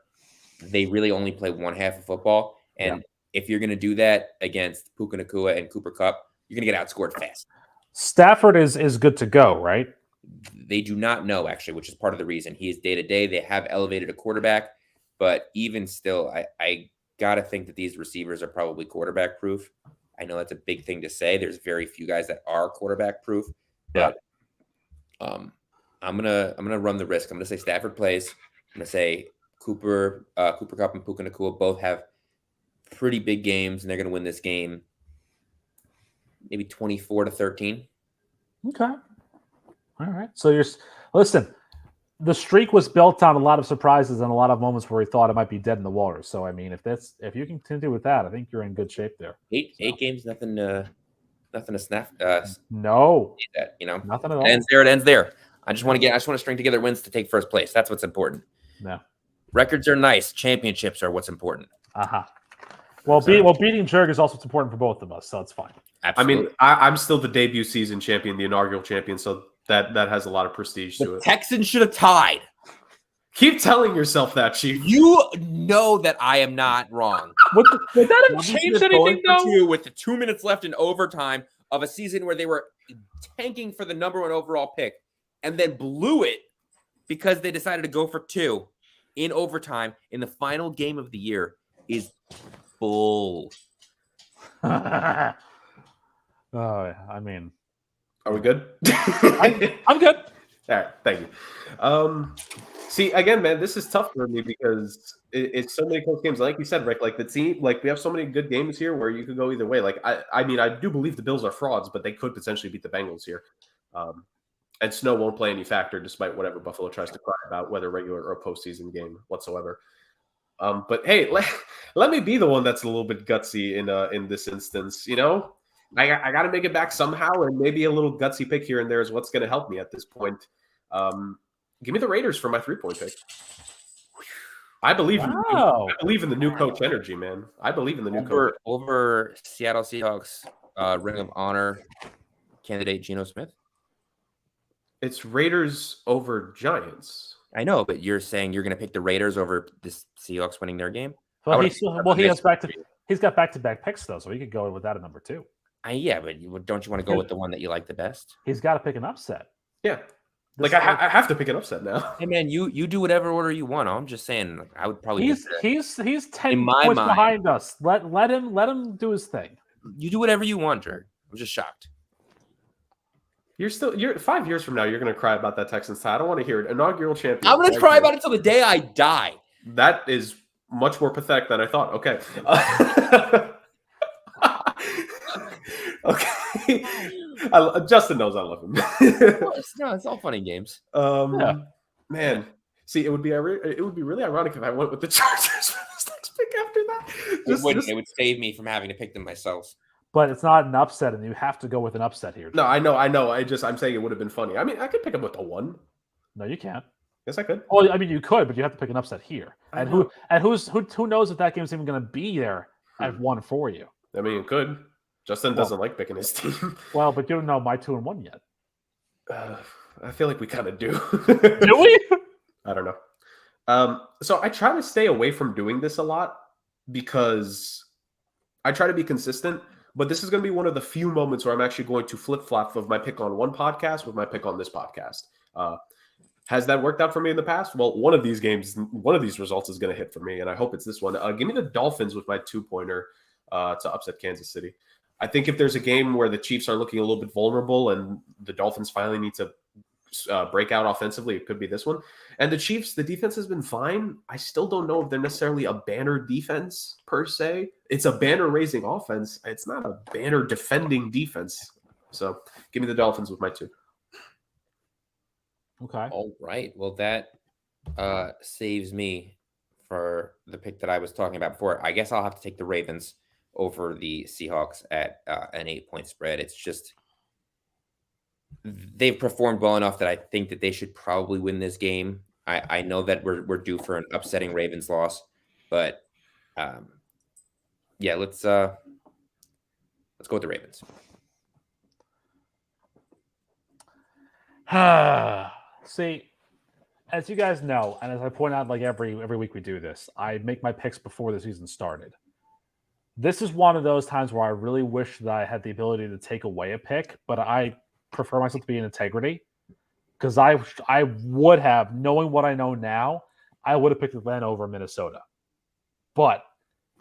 they really only play one half of football. And if you're going to do that against Puka Nacua and Cooper Kupp, you're going to get outscored fast. Stafford is good to go, right? They do not know, actually, which is part of the reason. He is day-to-day. They have elevated a quarterback, but even still, I got to think that these receivers are probably quarterback-proof. I know that's a big thing to say. There's very few guys that are quarterback-proof, but I'm gonna run the risk. I'm gonna say Stafford plays. I'm gonna say Cooper Kupp and Puka Nacua both have pretty big games, and they're gonna win this game maybe 24-13. Okay. All right. So listen, the streak was built on a lot of surprises and a lot of moments where we thought it might be dead in the water. So I mean, if you can continue with that, I think you're in good shape there. Eight games, nothing to snap. No, that, nothing at all. It ends there. I just want to string together wins to take first place. That's what's important. No, records are nice. Championships are what's important. Well, beating Jerg is also important for both of us, so it's fine. Absolutely. I mean, I'm still the debut season champion, the inaugural champion, so that has a lot of prestige to it. Texans should have tied. Keep telling yourself that, Chief. You know that I am not wrong. Would that have changed anything, though? With the 2 minutes left in overtime, of a season where they were tanking for the number 1 overall pick and then blew it because they decided to go for 2 in overtime in the final game of the year is bull. I mean, Are we good? I'm good. All right, thank you. See, again, man, this is tough for me because it's so many close games. Like you said, Rick, like the team, like we have so many good games here where you could go either way. Like I mean, I do believe the Bills are frauds, but they could potentially beat the Bengals here. And Snow won't play any factor despite whatever Buffalo tries to cry about, whether regular or postseason game whatsoever. But hey, let me be the one that's a little bit gutsy in this instance. You know, I got to make it back somehow, and maybe a little gutsy pick here and there is what's going to help me at this point. Give me the Raiders for my 3-point pick. I believe in the new coach energy, man. I believe in the new coach. Over Seattle Seahawks Ring of Honor candidate Geno Smith. It's Raiders over Giants. I know, but you're saying you're going to pick the Raiders over the Seahawks winning their game? Well, he's got back-to-back picks though, so he could go with that at number 2. Yeah, but don't you want to go with the one that you like the best? He's got to pick an upset. Yeah. Like I have to pick an upset now. Hey man, you do whatever order you want. I'm just saying, like, I would probably. He's 10 points behind us. Let him do his thing. You do whatever you want, Jared. I'm just shocked. You're 5 years from now. You're gonna cry about that Texans tie. I don't want to hear it. Inaugural champion. I'm gonna cry about it till the day I die. That is much more pathetic than I thought. Okay. Okay. Justin knows I love him. No, it's all funny games. Man, see, it would be really ironic if I went with the Chargers for this next pick after that. It would save me from having to pick them myself. But it's not an upset, and you have to go with an upset here. No, I know. I'm saying it would have been funny. I mean, I could pick him with the 1. No, you can't. Yes, I could. Well, I mean, you could, but you have to pick an upset here. And who knows if that game's even going to be there at 1 for you? I mean, it could. Justin doesn't like picking his team. Well, but you don't know my 2-1 yet. I feel like we kind of do. Do we? I don't know. So I try to stay away from doing this a lot because I try to be consistent. But this is going to be one of the few moments where I'm actually going to flip-flop of my pick on one podcast with my pick on this podcast. Has that worked out for me in the past? Well, one of these results is going to hit for me, and I hope it's this one. Give me the Dolphins with my 2-pointer to upset Kansas City. I think if there's a game where the Chiefs are looking a little bit vulnerable and the Dolphins finally need to break out offensively, it could be this one. And the Chiefs, the defense has been fine. I still don't know if they're necessarily a banner defense per se. It's a banner raising offense. It's not a banner defending defense. So give me the Dolphins with my 2. Okay. All right. Well, that saves me for the pick that I was talking about before. I guess I'll have to take the Ravens over the Seahawks at an 8-point spread. It's just they've performed well enough that I think that they should probably win this game. I know that we're due for an upsetting Ravens loss, but yeah, let's go with the Ravens. See, as you guys know, and as I point out, like every week we do this, I make my picks before the season started. This is one of those times where I really wish that I had the ability to take away a pick, but I prefer myself to be in integrity because I would have, knowing what I know now, I would have picked Atlanta over Minnesota. But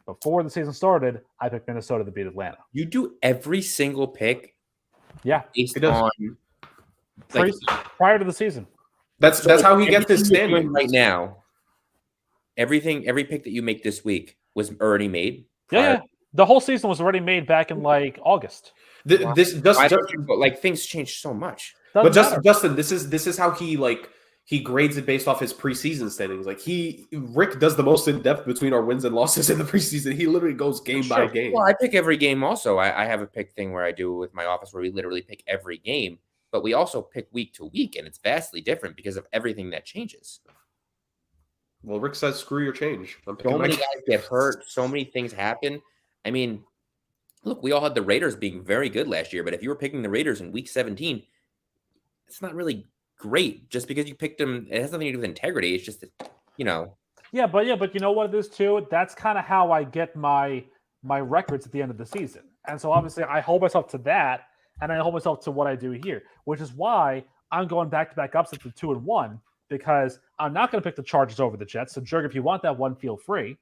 before the season started, I picked Minnesota to beat Atlanta. You do every single pick, based on prior to the season. That's how he gets his standing right now. Every pick that you make this week was already made. Yeah, the whole season was already made back in like August. Things changed so much. Justin, this is how he grades it based off his preseason standings. Like Rick does the most in depth between our wins and losses in the preseason. He literally goes game by game. Well, I pick every game. Also, I have a pick thing where I do with my office where we literally pick every game, but we also pick week to week, and it's vastly different because of everything that changes. Well, Rick says, "Screw your change." So many guys get hurt. So many things happen. I mean, look, we all had the Raiders being very good last year, but if you were picking the Raiders in week 17, it's not really great just because you picked them. It has nothing to do with integrity. It's just that, Yeah, but you know what it is too? That's kind of how I get my records at the end of the season. And so obviously I hold myself to that. and I hold myself to what I do here, which is why I'm going back-to-back upsets with 2-1 because I'm not going to pick the Chargers over the Jets. So, Jurg, if you want that one, feel free.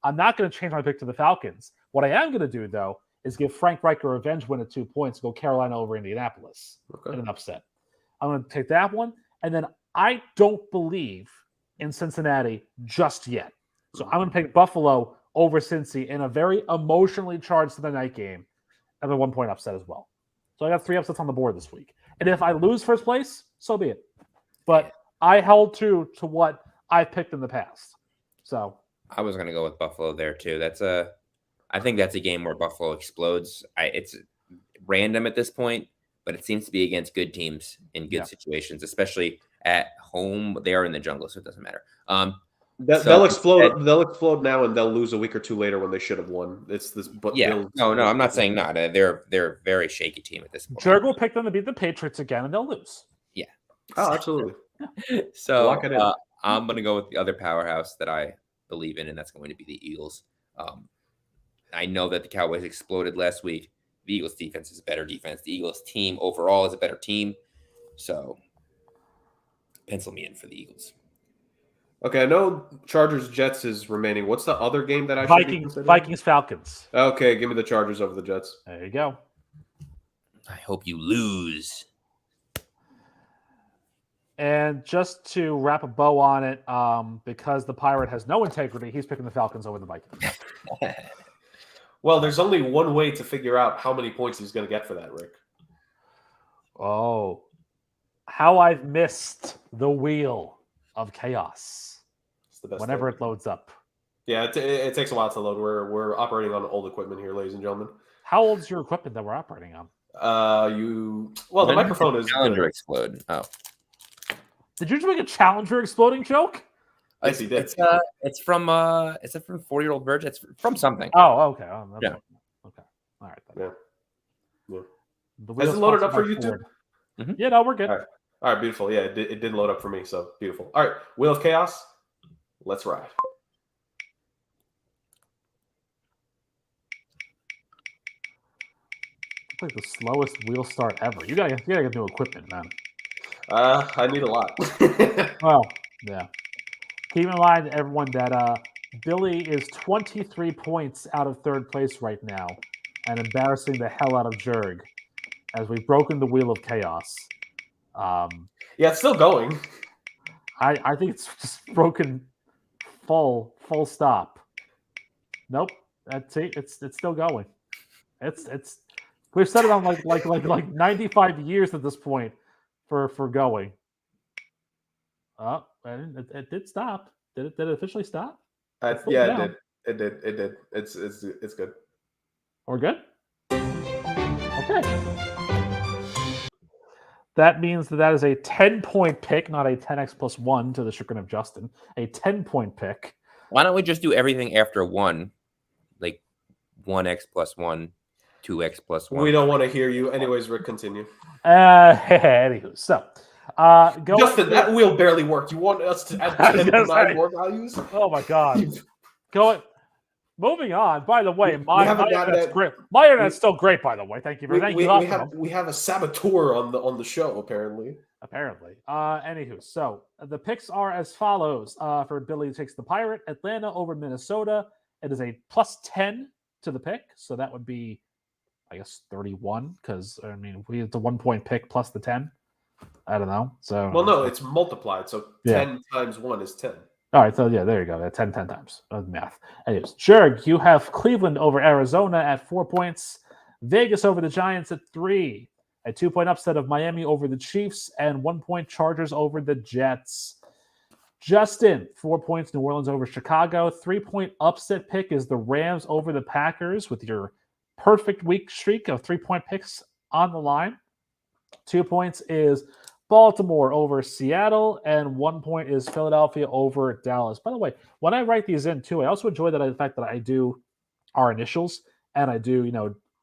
I'm not going to change my pick to the Falcons. What I am going to do, though, is give Frank Reich a revenge win at 2 points and go Carolina over Indianapolis in an upset. I'm going to take that one. And then I don't believe in Cincinnati just yet. So I'm going to pick Buffalo over Cincy in a very emotionally charged Sunday night game and a 1 point upset as well. So I got 3 upsets on the board this week. And if I lose first place, so be it. But I held to what I picked in the past. So I was going to go with Buffalo there too. I think that's a game where Buffalo explodes. It's random at this point, but it seems to be against good teams in good situations, especially at home. They are in the jungle, so it doesn't matter. They'll explode. They'll explode now, and they'll lose a week or two later when they should have won. It's this. But no, I'm not saying not. They're a very shaky team at this point. Jurg will pick them to beat the Patriots again, and they'll lose. Yeah. Oh, absolutely. So I'm going to go with the other powerhouse that I believe in, and that's going to be the Eagles. I know that the Cowboys exploded last week. The Eagles defense is a better defense. The Eagles team overall is a better team. So pencil me in for the Eagles. Okay, I know Chargers Jets is remaining. What's the other game that I should be considering? Vikings Falcons. Okay, give me the Chargers over the Jets. There you go. I hope you lose. And just to wrap a bow on it, because the Pirate has no integrity, he's picking the Falcons over the Vikings. Well, there's only one way to figure out how many points he's going to get for that, Rick. Oh, how I've missed the wheel of chaos. It's the best whenever thing. It loads up. Yeah, it takes a while to load. We're operating on old equipment here, ladies and gentlemen. How old is your equipment that we're operating on? The microphone is Challenger explode. Oh, did you just make a Challenger exploding joke? Yes, he did. It's from 40-year-old virgin. It's from something. Oh, okay. Yeah. Okay. All right. Then. Yeah. The Has it loaded up for you too? Mm-hmm. Yeah, no, we're good. All right, beautiful. Yeah, it did load up for me, so beautiful. All right, Wheel of Chaos, let's ride. It's like the slowest wheel start ever. You gotta get new equipment, man. I need a lot. Well, yeah. Keep in mind, everyone, that Billy is 23 points out of third place right now and embarrassing the hell out of Jurg as we've broken the wheel of chaos. Yeah, it's still going. I think it's just broken full stop. Nope. That's it. It's still going. It's we've set it on like 95 years at this point for going. Oh, and it did stop. Did it officially stop? Yeah, it did. It's good. We're good? Okay. That means that is a 10-point pick, not a 10x plus 1 to the chagrin of Justin. A 10-point pick. Why don't we just do everything after 1? Like 1x plus 1, 2x plus 1. We don't want to hear you. Anyways, Rick, continue. Anywho, so Justin, that wheel barely worked. You want us to add 9 more values? Oh my god. Moving on. By the way, my internet's great. My internet's still great, by the way. Thank you for we have a saboteur on the show, apparently. Anywho, so the picks are as follows. For Billy takes the Pirate, Atlanta over Minnesota. It is a plus 10 to the pick, so that would be, I guess, 31. Because we it's a 1-point pick plus the 10. I don't know. So no, it's multiplied. So 10 times 1 is 10. All right, so yeah, there you go. 10 times math. Anyways, Jurg, you have Cleveland over Arizona at 4 points, Vegas over the Giants at 3, a 2-point upset of Miami over the Chiefs, and 1-point Chargers over the Jets. Justin, 4 points, New Orleans over Chicago. 3-point upset pick is the Rams over the Packers with your perfect week streak of 3-point picks on the line. 2 points is Baltimore over Seattle, and 1 point is Philadelphia over Dallas. By the way, when I write these in too, I also enjoy the fact that I do our initials and I do,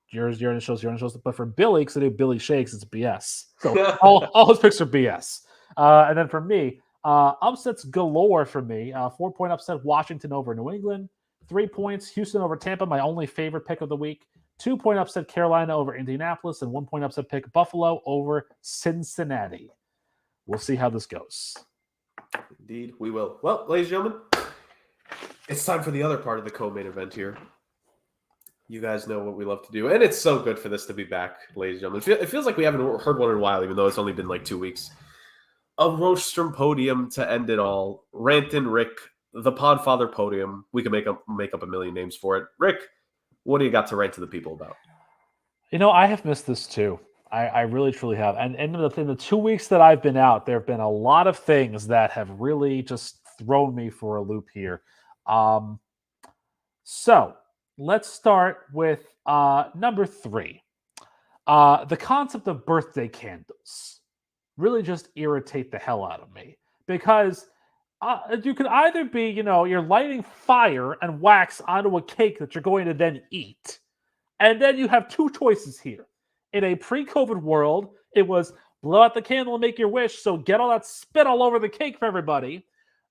your initials. But for Billy, because I do Billy Shakes, it's BS. So all his picks are BS. And then for me, upsets galore for me. 4-point upset Washington over New England. 3 points Houston over Tampa, my only favorite pick of the week. 2-point upset Carolina over Indianapolis, and 1-point upset pick Buffalo over Cincinnati. We'll see how this goes. Indeed, we will. Well, ladies and gentlemen, it's time for the other part of the co-main event here. You guys know what we love to do, and it's so good for this to be back, ladies and gentlemen. It feels like we haven't heard one in a while, even though it's only been like 2 weeks. A Rostrum podium to end it all. Rant and Rick, the Podfather podium. We can make up a million names for it. Rick, what do you got to rant to the people about? I have missed this too. I really, truly have. And in the 2 weeks that I've been out, there have been a lot of things that have really just thrown me for a loop here. So let's start with number 3. The concept of birthday candles really just irritate the hell out of me, because you could either be, you're lighting fire and wax onto a cake that you're going to then eat. And then you have 2 choices here. In a pre-COVID world, it was blow out the candle and make your wish, so get all that spit all over the cake for everybody.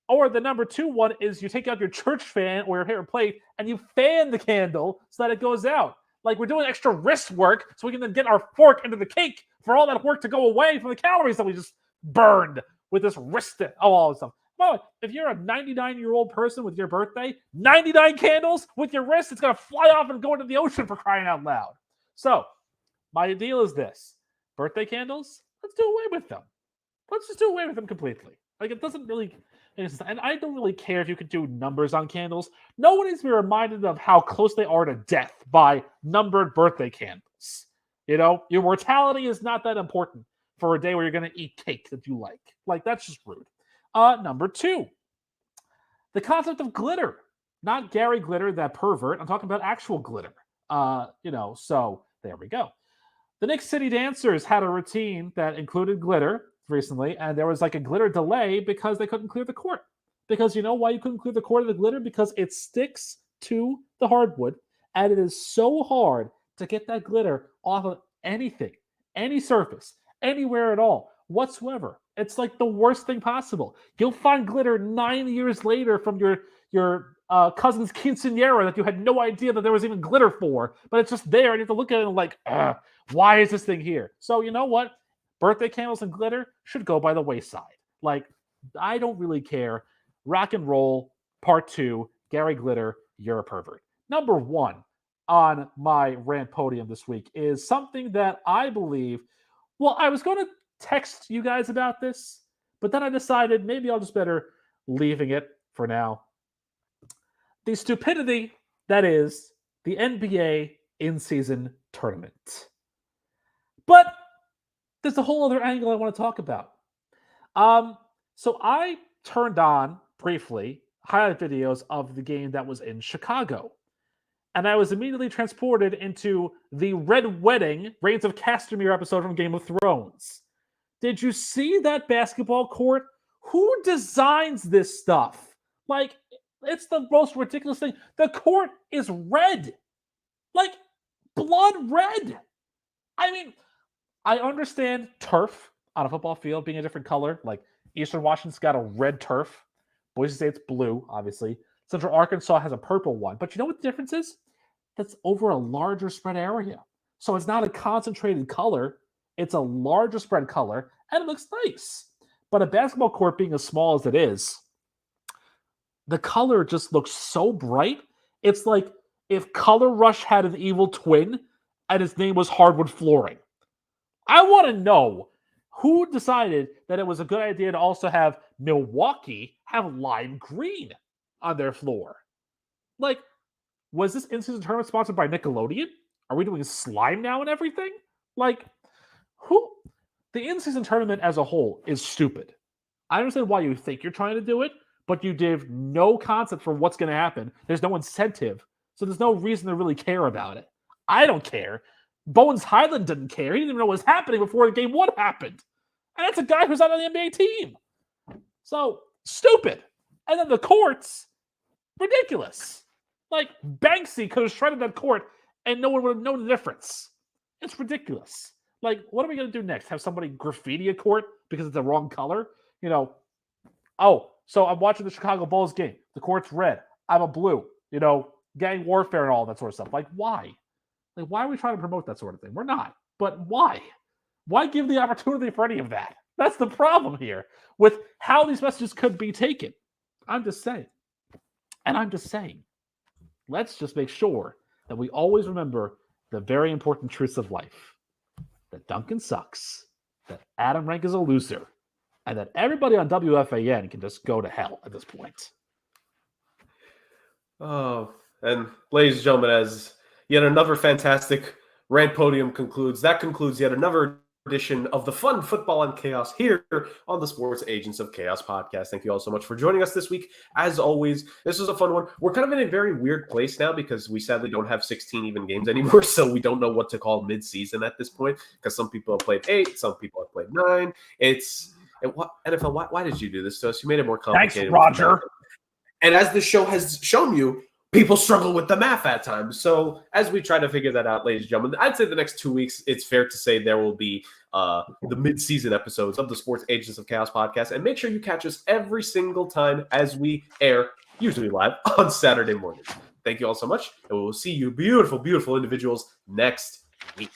Or the number 2 one is you take out your church fan or your paper plate and you fan the candle so that it goes out. Like, we're doing extra wrist work so we can then get our fork into the cake for all that work to go away from the calories that we just burned with this wrist, all this stuff. Well, if you're a 99-year-old person with your birthday, 99 candles with your wrist, it's going to fly off and go into the ocean, for crying out loud. So, my deal is this. Birthday candles, let's do away with them. Let's just do away with them completely. Like, it doesn't really... And I don't really care if you could do numbers on candles. No one needs to be reminded of how close they are to death by numbered birthday candles. Your mortality is not that important for a day where you're going to eat cake that you like. Like, that's just rude. Number 2, the concept of glitter. Not Gary Glitter, that pervert. I'm talking about actual glitter. So there we go. The Knicks City Dancers had a routine that included glitter recently, and there was like a glitter delay because they couldn't clear the court. Because you know why you couldn't clear the court of the glitter? Because it sticks to the hardwood, and it is so hard to get that glitter off of anything, any surface, anywhere at all, whatsoever. It's like the worst thing possible. You'll find glitter 9 years later from your cousin's quinceanera that you had no idea that there was even glitter for, but it's just there, and you have to look at it and like, why is this thing here? So you know what? Birthday candles and glitter should go by the wayside. Like, I don't really care. Rock and roll, part 2, Gary Glitter, you're a pervert. Number 1 on my rant podium this week is something that I believe, I was going to text you guys about this, but then I decided maybe I'll just better leaving it for now. The stupidity that is the NBA in-season tournament. But there's a whole other angle I want to talk about. So I turned on, briefly, highlight videos of the game that was in Chicago. And I was immediately transported into the Red Wedding, Reigns of Castamere episode from Game of Thrones. Did you see that basketball court? Who designs this stuff? Like, it's the most ridiculous thing. The court is red. Like, blood red. I mean, I understand turf on a football field being a different color. Like, Eastern Washington's got a red turf. Boise State's blue, obviously. Central Arkansas has a purple one. But you know what the difference is? That's over a larger spread area. So it's not a concentrated color. It's a larger spread color, and it looks nice. But a basketball court being as small as it is, the color just looks so bright. It's like if Color Rush had an evil twin and his name was Hardwood Flooring. I want to know who decided that it was a good idea to also have Milwaukee have lime green on their floor. Like, was this in-season tournament sponsored by Nickelodeon? Are we doing slime now and everything? Like, who? The in-season tournament as a whole is stupid. I understand why you think you're trying to do it, but you give no concept for what's going to happen. There's no incentive, so there's no reason to really care about it. I don't care. Bones Highland didn't care. He didn't even know what was happening before game 1 happened. And that's a guy who's not on the NBA team. So, stupid. And then the courts, ridiculous. Like, Banksy could have shredded that court and no one would have known the difference. It's ridiculous. Like, what are we going to do next? Have somebody graffiti a court because it's the wrong color? So I'm watching the Chicago Bulls game. The court's red. I'm a blue. Gang warfare and all that sort of stuff. Like, why? Like, why are we trying to promote that sort of thing? We're not. But why? Why give the opportunity for any of that? That's the problem here with how these messages could be taken. I'm just saying. And I'm just saying, let's just make sure that we always remember the very important truths of life. That Duncan sucks, that Adam Rank is a loser, and that everybody on WFAN can just go to hell at this point. Oh, and ladies and gentlemen, as yet another fantastic rant podium concludes, that concludes yet another edition of the Fun Football and Chaos here on the Sports Agents of Chaos podcast. Thank you all so much for joining us this week. As always, this was a fun one. We're kind of in a very weird place now because we sadly don't have 16 even games anymore, so we don't know what to call mid-season at this point because some people have played 8, some people have played 9. NFL, why did you do this to us? You made it more complicated. Thanks, Roger. And as the show has shown you, people struggle with the math at times. So as we try to figure that out, ladies and gentlemen, I'd say the next 2 weeks, it's fair to say there will be the mid-season episodes of the Sports Agents of Chaos podcast. And make sure you catch us every single time as we air, usually live, on Saturday mornings. Thank you all so much. And we will see you beautiful, beautiful individuals next week.